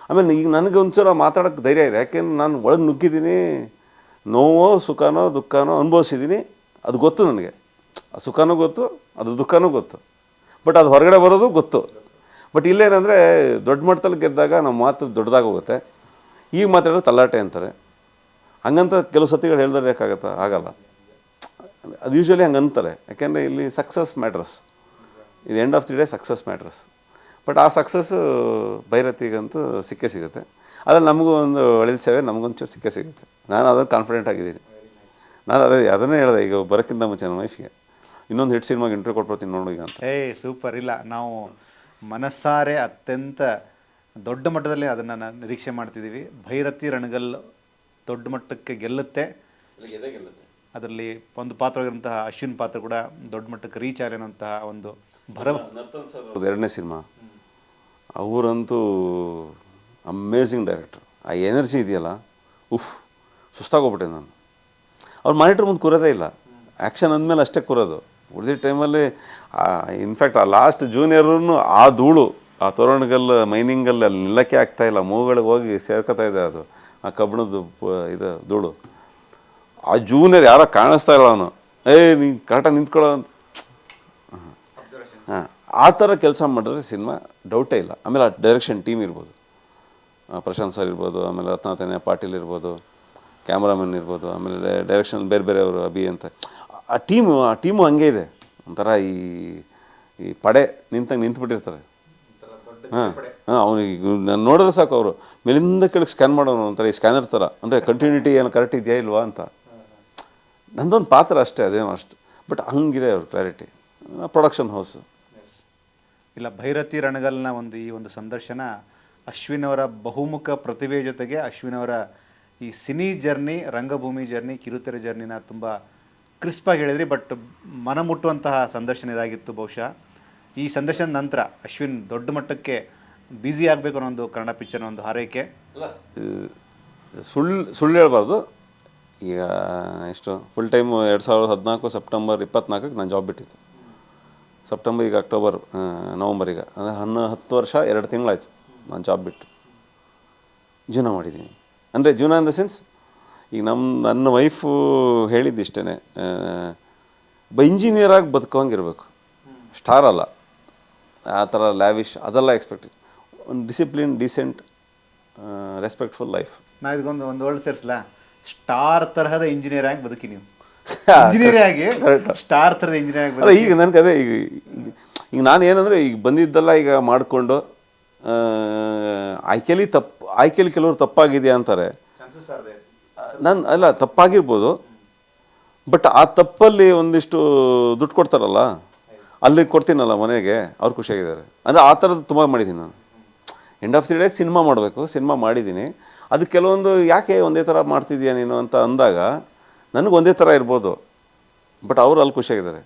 ಆಮೇಲೆ ಈಗ ನನಗೆ ಒಂಚೂರು ಮಾತಾಡೋಕ್ಕೆ ಧೈರ್ಯ ಇದೆ. ಯಾಕೆಂದ್ರೆ ನಾನು ಒಳಗೆ ನುಗ್ಗಿದ್ದೀನಿ, ನೋವೋ ಸುಖನೋ ದುಃಖನೋ ಅನುಭವಿಸಿದ್ದೀನಿ. ಅದು ಗೊತ್ತು ನನಗೆ. ಆ ಸುಖನೂ ಗೊತ್ತು, ಅದು ದುಃಖನೂ ಗೊತ್ತು. ಬಟ್ ಅದು ಹೊರಗಡೆ ಬರೋದು ಗೊತ್ತು. ಬಟ್ ಇಲ್ಲೇನಂದರೆ ದೊಡ್ಡ ಮಟ್ಟದಲ್ಲಿ ಗೆದ್ದಾಗ ನಮ್ಮ ಮಾತು ದೊಡ್ಡದಾಗಿ ಹೋಗುತ್ತೆ. ಈಗ ಮಾತಾಡೋದು ತಲ್ಲಾಟೆ ಅಂತಾರೆ. ಹಂಗಂತ ಕೆಲವು ಸತಿಗಳು ಹೇಳ್ದಾಗತ್ತಾ? ಆಗಲ್ಲ. ಅದು ಯೂಶ್ವಲಿ ಹಂಗೆ ಅಂತಾರೆ. ಯಾಕೆಂದರೆ ಇಲ್ಲಿ ಸಕ್ಸಸ್ ಮ್ಯಾಟ್ರಸ್. ಇದು end of the day success matters. But ಆ ಸಕ್ಸಸ್ಸು ಭೈರತಿಗಂತೂ ಸಿಕ್ಕೇ ಸಿಗುತ್ತೆ. ಅದ್ರಲ್ಲಿ ನಮಗೂ ಒಂದು ಒಳ್ಳೆಯ ಸೇವೆ ನಮಗೊಂಚೂರು ಸಿಕ್ಕೇ ಸಿಗುತ್ತೆ. ನಾನು ಅದನ್ನು ಕಾನ್ಫಿಡೆಂಟ್ ಆಗಿದ್ದೀನಿ. ನಾನು ಅದನ್ನೇ ಹೇಳಿದೆ ಈಗ ಬರೋಕ್ಕಿಂತ ಮುಂಚೆ ನಮ್ಮ ವೈಫ್ಗೆ, ಇನ್ನೊಂದು ಹಿಟ್ ಸಿನಿಮಾಗೆ ಇಂಟರ್ವ್ಯೂ ಕೊಟ್ಬಿಡ್ತೀನಿ ನೋಡು ಈಗ ಅಂತ. ಸೂಪರ್. ಇಲ್ಲ, ನಾವು ಮನಸ್ಸಾರೆ ಅತ್ಯಂತ ದೊಡ್ಡ ಮಟ್ಟದಲ್ಲಿ ಅದನ್ನು ನಿರೀಕ್ಷೆ ಮಾಡ್ತಿದ್ದೀವಿ. ಭೈರತಿ ರಣಗಲ್ ದೊಡ್ಡ ಮಟ್ಟಕ್ಕೆ ಗೆಲ್ಲುತ್ತೆ. ಅದರಲ್ಲಿ ಒಂದು ಪಾತ್ರವಾಗಿರುವಂತಹ ಅಶ್ವಿನ್ ಪಾತ್ರ ಕೂಡ ದೊಡ್ಡ ಮಟ್ಟಕ್ಕೆ ರೀಚ್ ಆಗಿರೋಂತಹ ಒಂದು ಎರಡನೇ ಸಿನಿಮಾ. ಅವರಂತೂ ಅಮೇಝಿಂಗ್ ಡೈರೆಕ್ಟರ್. ಆ ಎನರ್ಜಿ ಇದೆಯಲ್ಲ, ಸುಸ್ತಾಗೋಗ್ಬಿಟ್ಟೆ ನಾನು. ಅವ್ರು ಮಾನಿಟ್ರ್ ಮುಂದೆ ಕೂರೋದೇ ಇಲ್ಲ. ಆ್ಯಕ್ಷನ್ ಅಂದಮೇಲೆ ಅಷ್ಟೇ ಕೂರೋದು. ಉಳಿದಿದ್ದ ಟೈಮಲ್ಲಿ ಇನ್ಫ್ಯಾಕ್ಟ್ ಆ ಲಾಸ್ಟ್ ಜೂನಿಯರ್ನು ಆ ಧೂಳು, ಆ ತೋರಣಗಲ್ಲು ಮೈನಿಂಗಲ್ಲಿ ಅಲ್ಲಿ ನಿಲ್ಲಕ್ಕೆ ಆಗ್ತಾಯಿಲ್ಲ. ಮೂಗಳಿಗೆ ಹೋಗಿ ಸೇರ್ಕೋತಾ ಇದೆ ಅದು, ಆ ಕಬ್ಬಿಣದ್ದು ಇದು ಧೂಳು. ಆ ಜೂನಿಯರ್ ಯಾರೋ ಕಾಣಿಸ್ತಾ ಇಲ್ಲ ಅವನು. ನೀನು ಕರೆಕ್ಟಾಗಿ ನಿಂತ್ಕೊಳ್ಳೋ ಅಂತ. ಆ ಥರ ಕೆಲಸ ಮಾಡಿದ್ರೆ ಸಿನಿಮಾ ಡೌಟೇ ಇಲ್ಲ. ಆಮೇಲೆ ಆ ಡೈರೆಕ್ಷನ್ ಟೀಮ್ ಇರ್ಬೋದು, ಪ್ರಶಾಂತ್ ಸರ್ ಇರ್ಬೋದು, ಆಮೇಲೆ ರತ್ನಾತನ್ಯ ಪಾಟೀಲ್ ಇರ್ಬೋದು, ಕ್ಯಾಮ್ರಾಮನ್ ಇರ್ಬೋದು, ಆಮೇಲೆ ಡೈರೆಕ್ಷನ್ ಬೇರೆಯವರು ಅಭಿ ಅಂತ. ಆ ಟೀಮು ಹಂಗೆ ಇದೆ. ಒಂಥರ ಈ ಪಡೆ ನಿಂತ್ಬಿಟ್ಟಿರ್ತಾರೆ. ಅವನಿಗೆ ನಾನು ನೋಡಿದ್ರೆ ಸಾಕು, ಅವರು ಮೇಲಿಂದ ಕೆಳಗೆ ಸ್ಕ್ಯಾನ್ ಮಾಡೋನು ಒಂಥರ ಈ ಸ್ಕ್ಯಾನರ್ ಥರ. ಅಂದರೆ ಕಂಟಿನ್ಯೂಟಿ ಏನು ಕರೆಕ್ಟ್ ಇದೆಯಾ ಇಲ್ವಾ ಅಂತ. ನಂದೊಂದು ಪಾತ್ರ ಅಷ್ಟೇ, ಅದೇನೋ ಅಷ್ಟು. ಬಟ್ ಹಂಗಿದೆ ಅವ್ರ ಕ್ಲಾರಿಟಿ. Production house. ಇಲ್ಲ, ಭೈರತಿ ರಣಗಲ್ನ ಈ ಒಂದು ಸಂದರ್ಶನ ಅಶ್ವಿನ್ ಅವರ ಬಹುಮುಖ ಪ್ರತಿಭೆ ಜೊತೆಗೆ ಅಶ್ವಿನ್ ಅವರ ಈ ಸಿನಿ ಜರ್ನಿ, ರಂಗಭೂಮಿ ಜರ್ನಿ, ಕಿರುತೆರೆ ಜರ್ನಿನ ತುಂಬ ಕ್ರಿಸ್ಪಾಗಿ ಹೇಳಿದ್ರಿ. ಬಟ್ ಮನ ಮುಟ್ಟುವಂತಹ ಸಂದರ್ಶನ ಇದಾಗಿತ್ತು. ಬಹುಶಃ ಈ ಸಂದರ್ಶನದ ನಂತರ ಅಶ್ವಿನ್ ದೊಡ್ಡ ಮಟ್ಟಕ್ಕೆ ಬ್ಯುಸಿ ಆಗಬೇಕು ಅನ್ನೋ ಒಂದು ಕನ್ನಡ ಪಿಕ್ಚರ್ನ ಒಂದು ಹಾರೈಕೆ. ಸುಳ್ಳು ಹೇಳ್ಬಾರ್ದು. ಈಗ ಎಷ್ಟು ಫುಲ್ ಟೈಮ್ 2014 ಸೆಪ್ಟೆಂಬರ್ 24ಕ್ಕೆ ನಾನು ಜಾಬ್ ಬಿಟ್ಟಿತ್ತು. ಸೆಪ್ಟೆಂಬರ್, ಈಗ ಅಕ್ಟೋಬರ್, ನವಂಬರ್, ಈಗ ಅಂದರೆ 10 ವರ್ಷ 2 ತಿಂಗಳಾಯಿತು ನಾನು ಜಾಬ್ ಬಿಟ್ಟು ಜೀವನ ಮಾಡಿದ್ದೀನಿ. ಅಂದರೆ ಜೀವನ ಇನ್ ದ ಸೆನ್ಸ್, ಈಗ ನನ್ನ ವೈಫು ಹೇಳಿದ್ದಿಷ್ಟೇ, ಇಂಜಿನಿಯರಾಗಿ ಬದುಕೋಂಗಿರಬೇಕು, ಸ್ಟಾರ್ ಅಲ್ಲ. ಆ ಥರ ಲ್ಯಾವಿಶ್ ಅದೆಲ್ಲ ಎಕ್ಸ್ಪೆಕ್ಟ್. ಒಂದು ಡಿಸಿಪ್ಲಿನ್, ಡೀಸೆಂಟ್, ರೆಸ್ಪೆಕ್ಟ್ಫುಲ್ ಲೈಫ್. ನಾ ಇದಕ್ಕೊಂದು ವರ್ಡ್ ಸೇರಿಸಲ್ಲ, ಸ್ಟಾರ್ ತರಹದ ಇಂಜಿನಿಯರ್ ಆಗಿ ಬದುಕಿ ನೀವು. ಇಂಜಿನಿಯರ್ ಆಗಿ ಸ್ಟಾರ್ ಥರದ ಇಂಜಿನಿಯರ್ ಆಗಿ. ಅಲ್ಲ, ಈಗ ನನಗೆ ಅದೇ ಈಗ ನಾನು ಏನಂದರೆ ಈಗ ಬಂದಿದ್ದೆಲ್ಲ ಈಗ ಮಾಡಿಕೊಂಡು ಆಯ್ಕೆಯಲ್ಲಿ ಕೆಲವರು ತಪ್ಪಾಗಿದೆಯಾ ಅಂತಾರೆ. ಅಲ್ಲ, ತಪ್ಪಾಗಿರ್ಬೋದು. ಬಟ್ ಆ ತಪ್ಪಲ್ಲಿ ಒಂದಿಷ್ಟು ದುಡ್ಡು ಕೊಡ್ತಾರಲ್ಲ, ಅಲ್ಲಿ ಕೊಡ್ತೀನಲ್ಲ ಮನೆಗೆ, ಅವ್ರು ಖುಷಿಯಾಗಿದ್ದಾರೆ. ಅಂದರೆ ಆ ಥರದ್ದು ತುಂಬ ಮಾಡಿದ್ದೀನಿ ನಾನು. End of the day cinema ಮಾಡಬೇಕು, ಸಿನಿಮಾ ಮಾಡಿದ್ದೀನಿ. ಅದು ಕೆಲವೊಂದು ಯಾಕೆ ಒಂದೇ ಥರ ಮಾಡ್ತಿದ್ದೀಯಾ ನೀನು ಅಂತ ಅಂದಾಗ ನನಗೆ ಒಂದೇ ಥರ ಇರ್ಬೋದು, ಬಟ್ ಅವರು ಅಲ್ಲಿ ಖುಷಿಯಾಗಿದ್ದಾರೆ.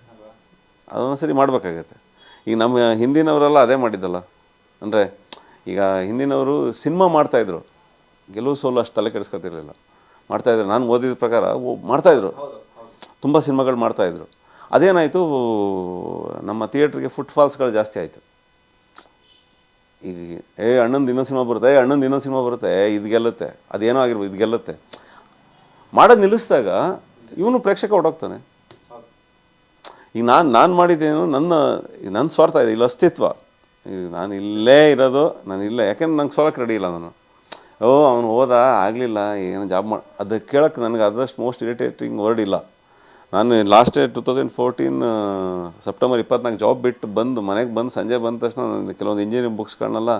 ಅದೊಂದು ಸರಿ ಮಾಡಬೇಕಾಗತ್ತೆ. ಈಗ ನಮ್ಮ ಹಿಂದಿನವರೆಲ್ಲ ಅದೇ ಮಾಡಿದ್ದಲ್ಲ. ಅಂದರೆ ಈಗ ಹಿಂದಿನವರು ಸಿನಿಮಾ ಮಾಡ್ತಾಯಿದ್ರು, ಗೆಲುವು ಸೋಲು ಅಷ್ಟು ತಲೆ ಕೆಡಿಸ್ಕೊತಿರ್ಲಿಲ್ಲ, ಮಾಡ್ತಾಯಿದ್ರು. ನಾನು ಓದಿದ ಪ್ರಕಾರ ಮಾಡ್ತಾಯಿದ್ರು, ತುಂಬ ಸಿನಿಮಾಗಳು ಮಾಡ್ತಾಯಿದ್ರು. ಅದೇನಾಯಿತು, ನಮ್ಮ ಥಿಯೇಟ್ರಿಗೆ ಫುಟ್ಫಾಲ್ಸ್ಗಳು ಜಾಸ್ತಿ ಆಯಿತು. ಈಗ ಅಣ್ಣಂದು ಇನ್ನೊಂದು ಸಿನಿಮಾ ಬರುತ್ತೆ, ಇದು ಗೆಲ್ಲುತ್ತೆ, ಅದೇನೋ ಆಗಿರ್ಬೋದು, ಇದು ಗೆಲ್ಲುತ್ತೆ ಮಾಡೋದು ನಿಲ್ಲಿಸಿದಾಗ ಇವನು ಪ್ರೇಕ್ಷಕ ಹೊರಟೋಗ್ತಾನೆ. ಈಗ ನಾನು ಮಾಡಿದ್ದೇನು, ನನ್ನ ಸ್ವಾರ್ಥ ಇದೆ, ಇಲ್ಲ ಅಸ್ತಿತ್ವ. ಈಗ ನಾನು ಇಲ್ಲೇ ಇರೋದು, ನಾನು ಇಲ್ಲೇ, ಯಾಕೆಂದ್ರೆ ನಂಗೆ ಸೋಲಕ್ಕೆ ರೆಡಿ ಇಲ್ಲ ನಾನು. ಅವನು ಹೋದ ಆಗಲಿಲ್ಲ, ಏನು ಜಾಬ್ ಅದು ಕೇಳೋಕ್ಕೆ ನನಗೆ ಅದಷ್ಟು ಮೋಸ್ಟ್ ಇರಿಟೇಟಿಂಗ್ ವರ್ಡ್ ಇಲ್ಲ. ನಾನು ಲಾಸ್ಟ್ 2014 ಸೆಪ್ಟೆಂಬರ್ 24 ಜಾಬ್ ಬಿಟ್ಟು ಬಂದು ಮನೆಗೆ ಬಂದು ಸಂಜೆ ಬಂದ ತಕ್ಷಣ ನಾನು ಕೆಲವೊಂದು ಇಂಜಿನಿಯರಿಂಗ್ ಬುಕ್ಸ್ಗಳನ್ನೆಲ್ಲ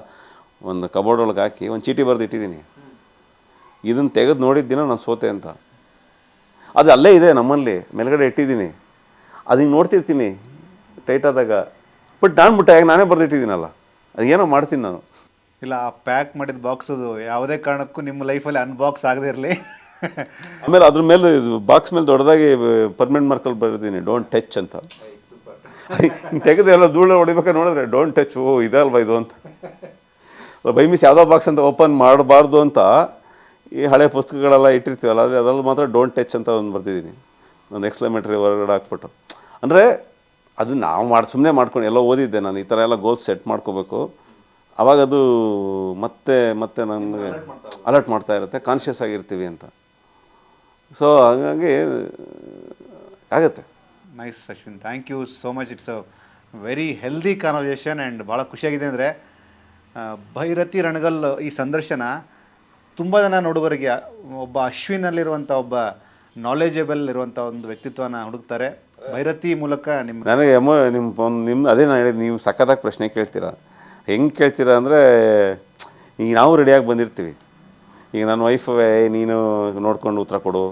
ಒಂದು ಕಬೋರ್ಡ್ ಒಳಗೆ ಹಾಕಿ ಒಂದು ಚೀಟಿ ಬರೆದು ಇಟ್ಟಿದ್ದೀನಿ. ಇದನ್ನು ತೆಗೆದು ನೋಡಿದ್ದಿನ ನಾನು ಸೋತೆ ಅಂತ. ಅದು ಅಲ್ಲೇ ಇದೆ ನಮ್ಮಲ್ಲಿ, ಮೇಲ್ಗಡೆ ಇಟ್ಟಿದ್ದೀನಿ. ಅದು ಹಿಂಗೆ ನೋಡ್ತಿರ್ತೀನಿ ಟೈಟ್ ಆದಾಗ, ಬಟ್ ನಾನು ಬಿಟ್ಟಾಗ ನಾನೇ ಬರೆದಿಟ್ಟಿದ್ದೀನಲ್ಲ, ಅದೇನೋ ಮಾಡ್ತೀನಿ ನಾನು. ಇಲ್ಲ, ಆ ಪ್ಯಾಕ್ ಮಾಡಿದ ಬಾಕ್ಸದು ಯಾವುದೇ ಕಾರಣಕ್ಕೂ ನಿಮ್ಮ ಲೈಫಲ್ಲಿ ಅನ್ಬಾಕ್ಸ್ ಆಗದೇ ಇರಲಿ. ಆಮೇಲೆ ಅದ್ರ ಮೇಲೆ ಬಾಕ್ಸ್ ಮೇಲೆ ದೊಡ್ಡದಾಗಿ ಪರ್ಮನೆಂಟ್ ಮಾರ್ಕಲ್ಲಿ ಬರೆದಿದ್ದೀನಿ, ಡೋಂಟ್ ಟಚ್ ಅಂತ. ಹಿಂಗೆ ತೆಗೆದು ಎಲ್ಲ ಧೂಳು ಹೊಡಿಬೇಕಾದ್ರೆ ನೋಡಿದ್ರೆ ಡೋಂಟ್ ಟಚ್, ಇದಲ್ವಾ ಇದು ಅಂತ. ಬೈ ಮಿಸ್ ಯಾವುದೋ ಬಾಕ್ಸ್ ಅಂತ ಓಪನ್ ಮಾಡಬಾರ್ದು ಅಂತ ಈ ಹಳೆ ಪುಸ್ತಕಗಳೆಲ್ಲ ಇಟ್ಟಿರ್ತೀವಲ್ಲ, ಅದರಲ್ಲಿ ಮಾತ್ರ ಡೋಂಟ್ ಟಚ್ ಅಂತ ಒಂದು ಬರ್ತಿದ್ದೀನಿ, ಒಂದು ಎಕ್ಸ್ಕ್ಲಮೇಟರಿ ಹೊರಗಡೆ ಹಾಕ್ಬಿಟ್ಟು. ಅಂದರೆ ಅದು ನಾವು ಸುಮ್ಮನೆ ಮಾಡ್ಕೊಂಡು ಎಲ್ಲ ಓದಿದ್ದೆ ನಾನು, ಈ ಥರ ಎಲ್ಲ ಗೋಲ್ಸ್ ಸೆಟ್ ಮಾಡ್ಕೋಬೇಕು, ಆವಾಗ ಅದು ಮತ್ತೆ ನಮಗೆ ಅಲರ್ಟ್ ಮಾಡ್ತಾ ಇರುತ್ತೆ, ಕಾನ್ಷಿಯಸ್ ಆಗಿರ್ತೀವಿ ಅಂತ. ಸೊ ಹಾಗಾಗಿ ಆಗುತ್ತೆ. Nice Ashwin, thank you so much. It's a very healthy conversation and ಭಾಳ ಖುಷಿಯಾಗಿದೆ. ಅಂದರೆ ಭೈರತಿ ರಣಗಲ್ ಈ ಸಂದರ್ಶನ ತುಂಬ ಜನ ನೋಡುವವರಿಗೆ ಒಬ್ಬ ಅಶ್ವಿನಲ್ಲಿರುವಂಥ ಒಬ್ಬ ನಾಲೆಜಬಲ್ ಇರುವಂಥ ಒಂದು ವ್ಯಕ್ತಿತ್ವನ ಹುಡುಕ್ತಾರೆ. ಭೈರತಿ ಮೂಲಕ ನನಗೆ ನಿಮ್ಮ ಅದೇ ನಾನು ಹೇಳಿದ್ದು, ನೀವು ಸಖತ್ತಾಗಿ ಪ್ರಶ್ನೆ ಕೇಳ್ತೀರಾ. ಹೆಂಗೆ ಕೇಳ್ತೀರಾ ಅಂದರೆ, ಈಗ ನಾವು ರೆಡಿಯಾಗಿ ಬಂದಿರ್ತೀವಿ. ಈಗ ನನ್ನ ವೈಫೇ ನೀನು ನೋಡ್ಕೊಂಡು ಉತ್ತರ ಕೊಡು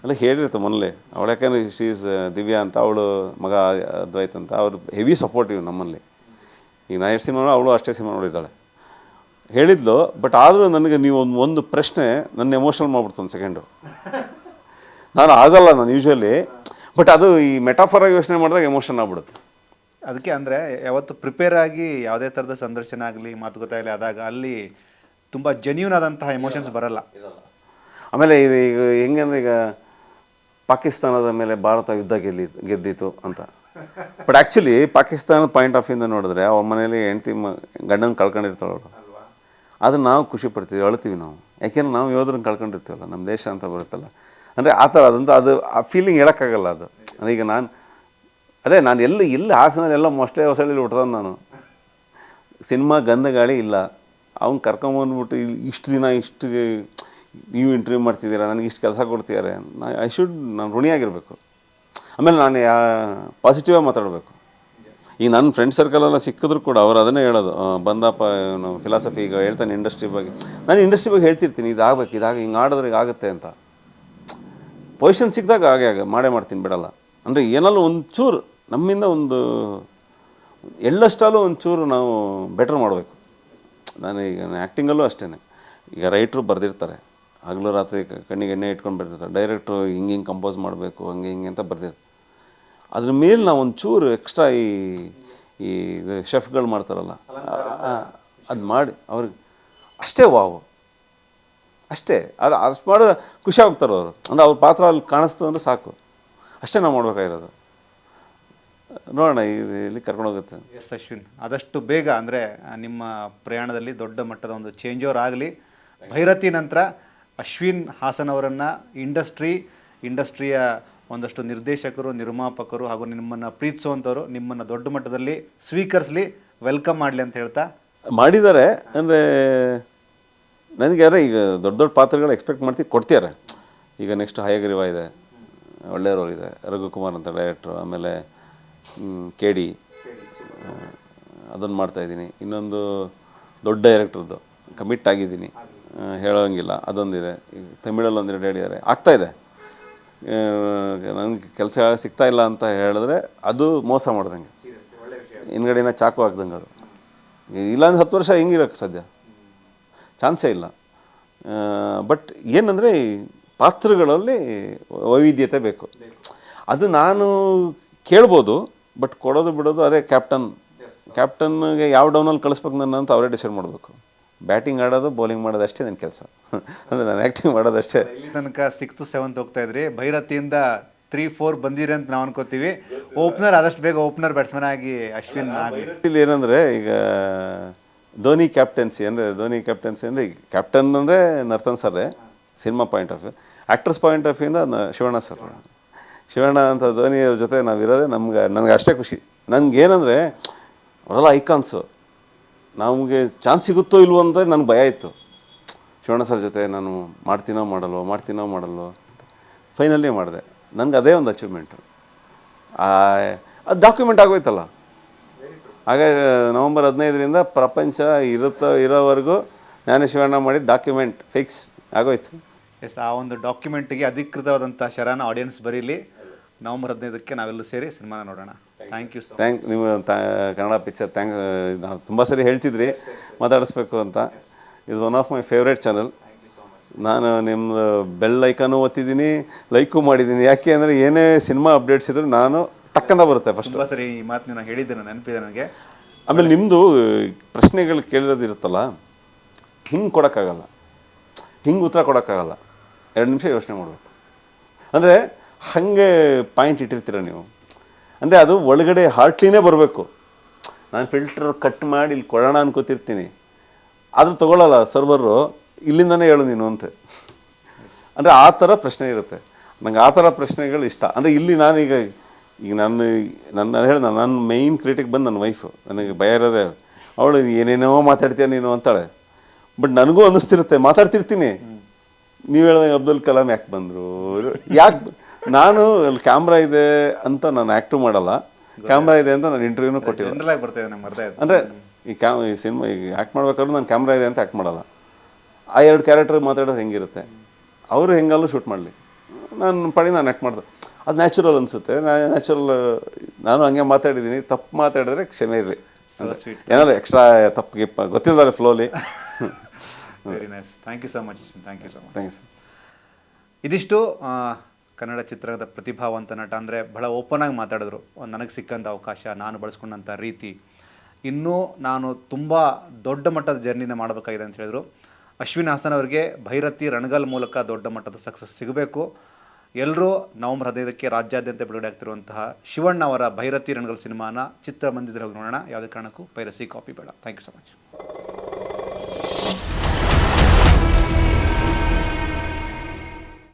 ಎಲ್ಲ ಹೇಳಿರ್ತೆ ಮೊದಲೇ. ಅವಳು ಯಾಕೆಂದರೆ ಶೀಸ್ ದಿವ್ಯಾ ಅಂತ, ಅವಳು ಮಗ ಅದ್ವೈತ್ ಅಂತ, ಅವ್ರು ಹೆವಿ ಸಪೋರ್ಟಿವ್ ನಮ್ಮಲ್ಲಿ. ಈಗ ನಾ ಎಷ್ಟು ಸಿನಿಮಾ ಅವಳು ಅಷ್ಟೇ ಸಿನಿಮಾ ನೋಡಿದ್ದಾಳೆ, ಹೇಳಿದ್ಲು. ಬಟ್ ಆದರೂ ನನಗೆ ನೀವು ಒಂದು ಪ್ರಶ್ನೆ ನನ್ನ ಎಮೋಷನಲ್ ಮಾಡ್ಬಿಡ್ತು ಒಂದು ಸೆಕೆಂಡು. ನಾನು ಆಗಲ್ಲ, ನಾನು ಯೂಶ್ವಲಿ, ಬಟ್ ಅದು ಈ ಮೆಟಾಫರಾಗಿ ಯೋಚನೆ ಮಾಡಿದಾಗ ಎಮೋಷನ್ ಆಗ್ಬಿಡುತ್ತೆ. ಅದಕ್ಕೆ ಅಂದರೆ ಯಾವತ್ತು ಪ್ರಿಪೇರ್ ಆಗಿ ಯಾವುದೇ ಥರದ ಸಂದರ್ಶನ ಆಗಲಿ, ಮಾತುಕತೆ ಆಗಲಿ ಆದಾಗ ಅಲ್ಲಿ ತುಂಬ ಜೆನ್ಯೂನ್ ಆದಂತಹ ಎಮೋಷನ್ಸ್ ಬರಲ್ಲ. ಆಮೇಲೆ ಈಗ ಹೆಂಗಂದ್ರೆ, ಈಗ ಪಾಕಿಸ್ತಾನದ ಮೇಲೆ ಭಾರತ ಯುದ್ಧ ಗೆದ್ದಿತ್ತು ಅಂತ. ಬಟ್ ಆ್ಯಕ್ಚುಲಿ ಪಾಕಿಸ್ತಾನದ ಪಾಯಿಂಟ್ ಆಫ್ ವ್ಯೂಯಿಂದ ನೋಡಿದ್ರೆ ಅವ್ರ ಮನೇಲಿ ಹೆಂಡ್ತಿ ಗಂಡನ ಕಳ್ಕೊಂಡಿರ್ತಾಳೆ ಅವರು. ಅದನ್ನು ನಾವು ಖುಷಿ ಪಡ್ತೀವಿ, ಅಳ್ತೀವಿ ನಾವು, ಯಾಕೆಂದ್ರೆ ನಾವು ಯೋಧರನ್ನ ಕಳ್ಕೊಂಡಿರ್ತೀವಲ್ಲ, ನಮ್ಮ ದೇಶ ಅಂತ ಬರುತ್ತಲ್ಲ. ಅಂದರೆ ಆ ಥರ ಅದಂತ ಅದು ಆ ಫೀಲಿಂಗ್ ಹೇಳೋಕ್ಕಾಗಲ್ಲ ಅದು. ಈಗ ನಾನು ಎಲ್ಲಿ ಹಾಸನಲ್ಲಿ ಎಲ್ಲ ಮೊಷ್ಟೇ ಹೊಸಳ್ಳಿ ಹುಟ್ಟದ ನಾನು. ಸಿನಿಮಾ ಗಂಧಗಾಳಿ ಇಲ್ಲ, ಅವ್ನು ಕರ್ಕೊಂಬಂದ್ಬಿಟ್ಟು ಇಷ್ಟು ದಿನ ನೀವು ಇಂಟರ್ವ್ಯೂ ಮಾಡ್ತಿದ್ದೀರಾ, ನನಗೆ ಇಷ್ಟು ಕೆಲಸ ಕೊಡ್ತಿದ್ದಾರೆ, ನಾನು ಋಣಿಯಾಗಿರಬೇಕು. ಆಮೇಲೆ ನಾನು ಪಾಸಿಟಿವ್ ಆಗಿ ಮಾತಾಡಬೇಕು. ಈಗ ನನ್ನ ಫ್ರೆಂಡ್ ಸರ್ಕಲೆಲ್ಲ ಸಿಕ್ಕಿದ್ರು ಕೂಡ ಅವ್ರು ಅದನ್ನೇ ಹೇಳೋದು, ಬಂದಪ್ಪ ಫಿಲಾಸಫಿ ಈಗ ಹೇಳ್ತಾನೆ ಇಂಡಸ್ಟ್ರಿ ಬಗ್ಗೆ. ನಾನು ಇಂಡಸ್ಟ್ರಿ ಬಗ್ಗೆ ಹೇಳ್ತಿರ್ತೀನಿ, ಇದಾಗಬೇಕು, ಹಿಂಗೆ ಆಡಿದ್ರೆ ಆಗುತ್ತೆ ಅಂತ. ಪೊಸಿಷನ್ ಸಿಕ್ಕಿದಾಗ ಹಾಗೆ ಮಾಡ್ತೀನಿ, ಬಿಡಲ್ಲ. ಅಂದರೆ ಏನಲ್ಲೂ ಒಂಚೂರು ನಮ್ಮಿಂದ ಒಂದು ಎಳ್ಳಷ್ಟಲ್ಲೂ ಒಂಚೂರು ನಾವು ಬೆಟ್ರ್ ಮಾಡಬೇಕು. ನಾನು ಈಗ ಆ್ಯಕ್ಟಿಂಗಲ್ಲೂ ಅಷ್ಟೇ. ಈಗ ರೈಟ್ರು ಬರೆದಿರ್ತಾರೆ, ಹಗಲು ರಾತ್ರಿ ಕಣ್ಣಿಗೆ ಎಣ್ಣೆ ಇಟ್ಕೊಂಡು ಬರ್ತಿರ್ತಾರೆ. ಡೈರೆಕ್ಟ್ರು ಹಿಂಗೆ ಕಂಪೋಸ್ ಮಾಡಬೇಕು, ಹಂಗೆ ಅಂತ ಬರ್ತಿರ್ತಾರೆ. ಅದ್ರ ಮೇಲೆ ನಾವು ಒಂಚೂರು ಎಕ್ಸ್ಟ್ರಾ ಈ ಶೆಫ್ಗಳು ಮಾಡ್ತಾರಲ್ಲ, ಅದು ಮಾಡಿ ಅವ್ರಿಗೆ ಅಷ್ಟೇ ವಾವು, ಅಷ್ಟೇ. ಅದು ಅಷ್ಟು ಮಾಡಿದ್ರೆ ಖುಷಿ ಆಗ್ತಾರೆ ಅವರು. ಅಂದರೆ ಅವ್ರ ಪಾತ್ರ ಅಲ್ಲಿ ಕಾಣಿಸ್ತು ಅಂದರೆ ಸಾಕು, ಅಷ್ಟೇ ನಾವು ಮಾಡ್ಬೇಕಾಗಿರೋದು. ನೋಡೋಣ ಇಲ್ಲಿ ಕರ್ಕೊಂಡೋಗುತ್ತೆ. ಎಸ್ ಅಶ್ವಿನ್, ಆದಷ್ಟು ಬೇಗ ಅಂದರೆ ನಿಮ್ಮ ಪ್ರಯಾಣದಲ್ಲಿ ದೊಡ್ಡ ಮಟ್ಟದ ಒಂದು ಚೇಂಜ್ ಓವರ್ ಆಗಲಿ. ಭೈರತಿ ನಂತರ ಅಶ್ವಿನ್ ಹಾಸನ್ ಅವರನ್ನು ಇಂಡಸ್ಟ್ರಿಯ ಒಂದಷ್ಟು ನಿರ್ದೇಶಕರು, ನಿರ್ಮಾಪಕರು ಹಾಗೂ ನಿಮ್ಮನ್ನು ಪ್ರೀತಿಸುವಂಥವ್ರು ನಿಮ್ಮನ್ನು ದೊಡ್ಡ ಮಟ್ಟದಲ್ಲಿ ಸ್ವೀಕರಿಸಲಿ, ವೆಲ್ಕಮ್ ಮಾಡಲಿ ಅಂತ ಹೇಳ್ತಾ. ಮಾಡಿದ್ದಾರೆ ಅಂದರೆ ನನಗೆ ಈಗ ದೊಡ್ಡ ಪಾತ್ರಗಳು ಎಕ್ಸ್ಪೆಕ್ಟ್ ಕೊಡ್ತಿದ್ದಾರೆ. ಈಗ ನೆಕ್ಸ್ಟ್ ಹಯಗ್ರೀವ ಇದೆ, ಒಳ್ಳೆಯ ರೋಲ್ ಇದೆ, ರಘುಕುಮಾರ್ ಅಂತ ಡೈರೆಕ್ಟ್ರು. ಆಮೇಲೆ KD ಅದನ್ನು ಮಾಡ್ತಾಯಿದ್ದೀನಿ. ಇನ್ನೊಂದು ದೊಡ್ಡ ಡೈರೆಕ್ಟ್ರದ್ದು ಕಮಿಟ್ ಆಗಿದ್ದೀನಿ, ಹೇಳೋಂಗಿಲ್ಲ, ಅದೊಂದಿದೆ. ಈಗ ತಮಿಳಲ್ಲಿ ಒಂದೆರಡು ಹೇಳಿದ್ದಾರೆ, ಆಗ್ತಾಯಿದೆ. ನನಗೆ ಕೆಲಸ ಸಿಗ್ತಾಯಿಲ್ಲ ಅಂತ ಹೇಳಿದ್ರೆ ಅದು ಮೋಸ ಮಾಡ್ದಂಗೆ, ಹಿಂದ್ಗಡೆನ ಚಾಕು ಹಾಕ್ದಂಗೆ. ಅದು ಇಲ್ಲಾಂದ್ರೆ 10 ವರ್ಷ ಹಿಂಗಿರೋಕ್ಕೆ ಸಾಧ್ಯ, ಚಾನ್ಸೇ ಇಲ್ಲ. ಬಟ್ ಏನಂದರೆ ಪಾತ್ರಗಳಲ್ಲಿ ವೈವಿಧ್ಯತೆ ಬೇಕು. ಅದು ನಾನು ಕೇಳ್ಬೋದು, ಬಟ್ ಕೊಡೋದು ಬಿಡೋದು ಅದೇ ಕ್ಯಾಪ್ಟನ್ಗೆ ಯಾವ ಡೌನಲ್ಲಿ ಕಳಿಸ್ಬೇಕು ನನ್ನ ಅಂತ ಅವರೇ ಡಿಸೈಡ್ ಮಾಡಬೇಕು. ಬ್ಯಾಟಿಂಗ್ ಆಡೋದು ಬೌಲಿಂಗ್ ಮಾಡೋದು ಅಷ್ಟೇ ನನ್ನ ಕೆಲಸ. ಅಂದರೆ ನಾನು ಆ್ಯಕ್ಟಿಂಗ್ ಮಾಡೋದಷ್ಟೇ. ಇಲ್ಲಿ ತನಕ 6th 7th ಹೋಗ್ತಾ ಇದ್ರಿ, ಭೈರತಿಯಿಂದ 3-4 ಬಂದಿರಿ ಅಂತ ನಾವು ಅನ್ಕೋತೀವಿ. ಓಪನರ್ ಆದಷ್ಟು ಬೇಗ ಓಪನರ್ ಬ್ಯಾಟ್ಸ್ಮನ್ ಆಗಿ ಅಶ್ವಿನ್ ಇಲ್ಲಿ ಏನಂದರೆ ಈಗ ಧೋನಿ ಕ್ಯಾಪ್ಟನ್ಸಿ ಅಂದರೆ ಕ್ಯಾಪ್ಟನ್ ಅಂದರೆ ನರ್ತನ್ ಸರ್ರೆ cinema point of view. Actors point of ವ್ಯೂಯಿಂದ ಶಿವಣ್ಣ ಅಂತ ಧೋನಿಯವ್ರ ಜೊತೆ ನಾವಿರೋದೇ ನನಗೆ ಅಷ್ಟೇ ಖುಷಿ. ನನಗೇನೆಂದರೆ ಅವರೆಲ್ಲ ಐಕಾನ್ಸು, ನಮಗೆ ಚಾನ್ಸ್ ಸಿಗುತ್ತೋ ಇಲ್ವೋ ಅಂತ ನನಗೆ ಭಯ ಇತ್ತು. ಶಿವಣ್ಣ ಸರ್ ಜೊತೆ ನಾನು ಮಾಡ್ತೀನೋ ಮಾಡಲ್ವೋ ಫೈನಲ್ಲೇ ಮಾಡಿದೆ. ನನಗೆ ಅದೇ ಒಂದು ಅಚೀವ್ಮೆಂಟು. ಅದು ಡಾಕ್ಯುಮೆಂಟ್ ಆಗೋಯ್ತಲ್ಲ. ಹಾಗೆ ನವಂಬರ್ 15ರಿಂದ ಪ್ರಪಂಚ ಇರೋವರೆಗೂ ನಾನು ಶಿವಣ್ಣ ಮಾಡಿದ ಡಾಕ್ಯುಮೆಂಟ್ ಫಿಕ್ಸ್ ಆಗೋಯ್ತು. ಎಸ್, ಆ ಒಂದು ಡಾಕ್ಯುಮೆಂಟ್ಗೆ ಅಧಿಕೃತವಾದಂಥ ಶರಾನ ಆಡಿಯನ್ಸ್ ಬರೀಲಿ. ನವಂಬರ್ 15ಕ್ಕೆ ನಾವೆಲ್ಲೂ ಸೇರಿ ಸಿನಿಮಾನ ನೋಡೋಣ. Thank you. ನೀವು ಕನ್ನಡ ಪಿಕ್ಚರ್ ನಾವು ತುಂಬ ಸರಿ ಹೇಳ್ತಿದ್ರಿ ಮಾತಾಡಿಸ್ಬೇಕು ಅಂತ. ಇದು one of my favourite channel. ನಾನು ನಿಮ್ಮದು ಬೆಲ್ ಐಕಾನು ಒತ್ತಿದ್ದೀನಿ, ಲೈಕು ಮಾಡಿದ್ದೀನಿ. ಯಾಕೆ ಅಂದರೆ ಏನೇ ಸಿನಿಮಾ ಅಪ್ಡೇಟ್ಸ್ ಇದ್ದರೂ ನಾನು ಟಕ್ಕಂದ ಬರುತ್ತೆ ಫಸ್ಟ್. ತುಂಬ ಸರಿ ಈ ಮಾತು ನಾನು ಹೇಳಿದ್ದೆ, ನೆನಪಿದೆ ನನಗೆ. ಆಮೇಲೆ ನಿಮ್ಮದು ಪ್ರಶ್ನೆಗಳು ಕೇಳಿರೋದಿರುತ್ತಲ್ಲ, ಹಿಂಗೆ ಕೊಡೋಕ್ಕಾಗಲ್ಲ, ಹಿಂಗೆ ಉತ್ತರ ಕೊಡೋಕ್ಕಾಗಲ್ಲ. 2 ನಿಮಿಷ ಯೋಚನೆ ಮಾಡಬೇಕು. ಅಂದರೆ ಹಾಗೆ ಪಾಯಿಂಟ್ ಇಟ್ಟಿರ್ತೀರ ನೀವು. ಅಂದರೆ ಅದು ಒಳಗಡೆ ಹಾರ್ಟ್ಲಿನೇ ಬರಬೇಕು. ನಾನು ಫಿಲ್ಟರ್ ಕಟ್ ಮಾಡಿ ಇಲ್ಲಿ ಕೊಡೋಣ ಅನ್ಕೋತಿರ್ತೀನಿ, ಅದು ತೊಗೊಳ್ಳಲ್ಲ ಸರ್ವರು, ಇಲ್ಲಿಂದನೇ ಹೇಳು ನೀನು ಅಂತ. ಅಂದರೆ ಆ ಥರ ಪ್ರಶ್ನೆ ಇರುತ್ತೆ. ನಂಗೆ ಆ ಥರ ಪ್ರಶ್ನೆಗಳು ಇಷ್ಟ. ಅಂದರೆ ಇಲ್ಲಿ ನಾನೀಗ ನನ್ನ ಮೈನ್ ಕ್ರಿಟಿಕ್ ಬಂದು ನನ್ನ ವೈಫು. ನನಗೆ ಭಯ ಇರೋದೇ ಅವಳು, ಏನೇನೋ ಮಾತಾಡ್ತೀಯ ನೀನು ಅಂತಾಳೆ. ಬಟ್ ನನಗೂ ಅನ್ನಿಸ್ತಿರುತ್ತೆ, ಮಾತಾಡ್ತಿರ್ತೀನಿ. ನೀವು ಹೇಳಿದಾಗ ಅಬ್ದುಲ್ ಕಲಾಂ ಯಾಕೆ ಬಂದರು, ನಾನು ಅಲ್ಲಿ ಕ್ಯಾಮ್ರಾ ಇದೆ ಅಂತ ನಾನು ಆ್ಯಕ್ಟು ಮಾಡಲ್ಲ, ಕ್ಯಾಮ್ರಾ ಇದೆ ಅಂತ ನಾನು ಇಂಟರ್ವ್ಯೂನೂ ಕೊಟ್ಟಿಲ್ಲ. ಅಂದರೆ ಈ ಸಿನಿಮಾ ಈಗ ಆ್ಯಕ್ಟ್ ಮಾಡ್ಬೇಕಾದ್ರೂ ನಾನು ಕ್ಯಾಮ್ರಾ ಇದೆ ಅಂತ ಆ್ಯಕ್ಟ್ ಮಾಡಲ್ಲ. ಆ 2 ಕ್ಯಾರೆಕ್ಟರ್ ಮಾತಾಡೋದು ಹೆಂಗಿರುತ್ತೆ, ಅವರು ಹೆಂಗಲ್ಲೂ ಶೂಟ್ ಮಾಡಲಿ, ನಾನು ಆ್ಯಕ್ಟ್ ಮಾಡ್ದೆ. ಅದು ನ್ಯಾಚುರಲ್ ಅನಿಸುತ್ತೆ. ನಾನು ಹಂಗೆ ಮಾತಾಡಿದ್ದೀನಿ. ತಪ್ಪು ಮಾತಾಡಿದ್ರೆ ಕ್ಷಮೆ ಇರಲಿ. ಏನಾದ್ರು ಎಕ್ಸ್ಟ್ರಾ ತಪ್ಪು ಗಿಪ್ಪ ಗೊತ್ತಿಲ್ಲದಾರೆ ಫ್ಲೋಲಿ. Very nice. Thank you so much. Thank you sir. ಇದಿಷ್ಟು ಕನ್ನಡ ಚಿತ್ರದ ಪ್ರತಿಭಾವಂತ ನಟ. ಅಂದರೆ ಬಹಳ ಓಪನ್ ಆಗಿ ಮಾತಾಡಿದ್ರು. ನನಗೆ ಸಿಕ್ಕಂಥ ಅವಕಾಶ, ನಾನು ಬಳಸ್ಕೊಂಡಂಥ ರೀತಿ, ಇನ್ನೂ ನಾನು ತುಂಬ ದೊಡ್ಡ ಮಟ್ಟದ ಜರ್ನಿನ ಮಾಡಬೇಕಾಗಿದೆ ಅಂತ ಹೇಳಿದ್ರು. ಅಶ್ವಿನ್ ಹಾಸನ್ ಅವರಿಗೆ ಭೈರತಿ ರಣಗಲ್ ಮೂಲಕ ದೊಡ್ಡ ಮಟ್ಟದ ಸಕ್ಸಸ್ ಸಿಗಬೇಕು. ಎಲ್ಲರೂ ನವಂಬರ್ 15ಕ್ಕೆ ರಾಜ್ಯಾದ್ಯಂತ ಬಿಡುಗಡೆ ಆಗ್ತಿರುವಂತಹ ಶಿವಣ್ಣ ಅವರ ಭೈರತಿ ರಣಗಲ್ ಸಿನಿಮಾನ ಚಿತ್ರಮಂದಿರದಲ್ಲಿ ಹೋಗಿ ನೋಡೋಣ. ಯಾವುದೇ ಕಾರಣಕ್ಕೂ ಪೈರಸಿ ಕಾಪಿ ಬೇಡ. Thank you so much.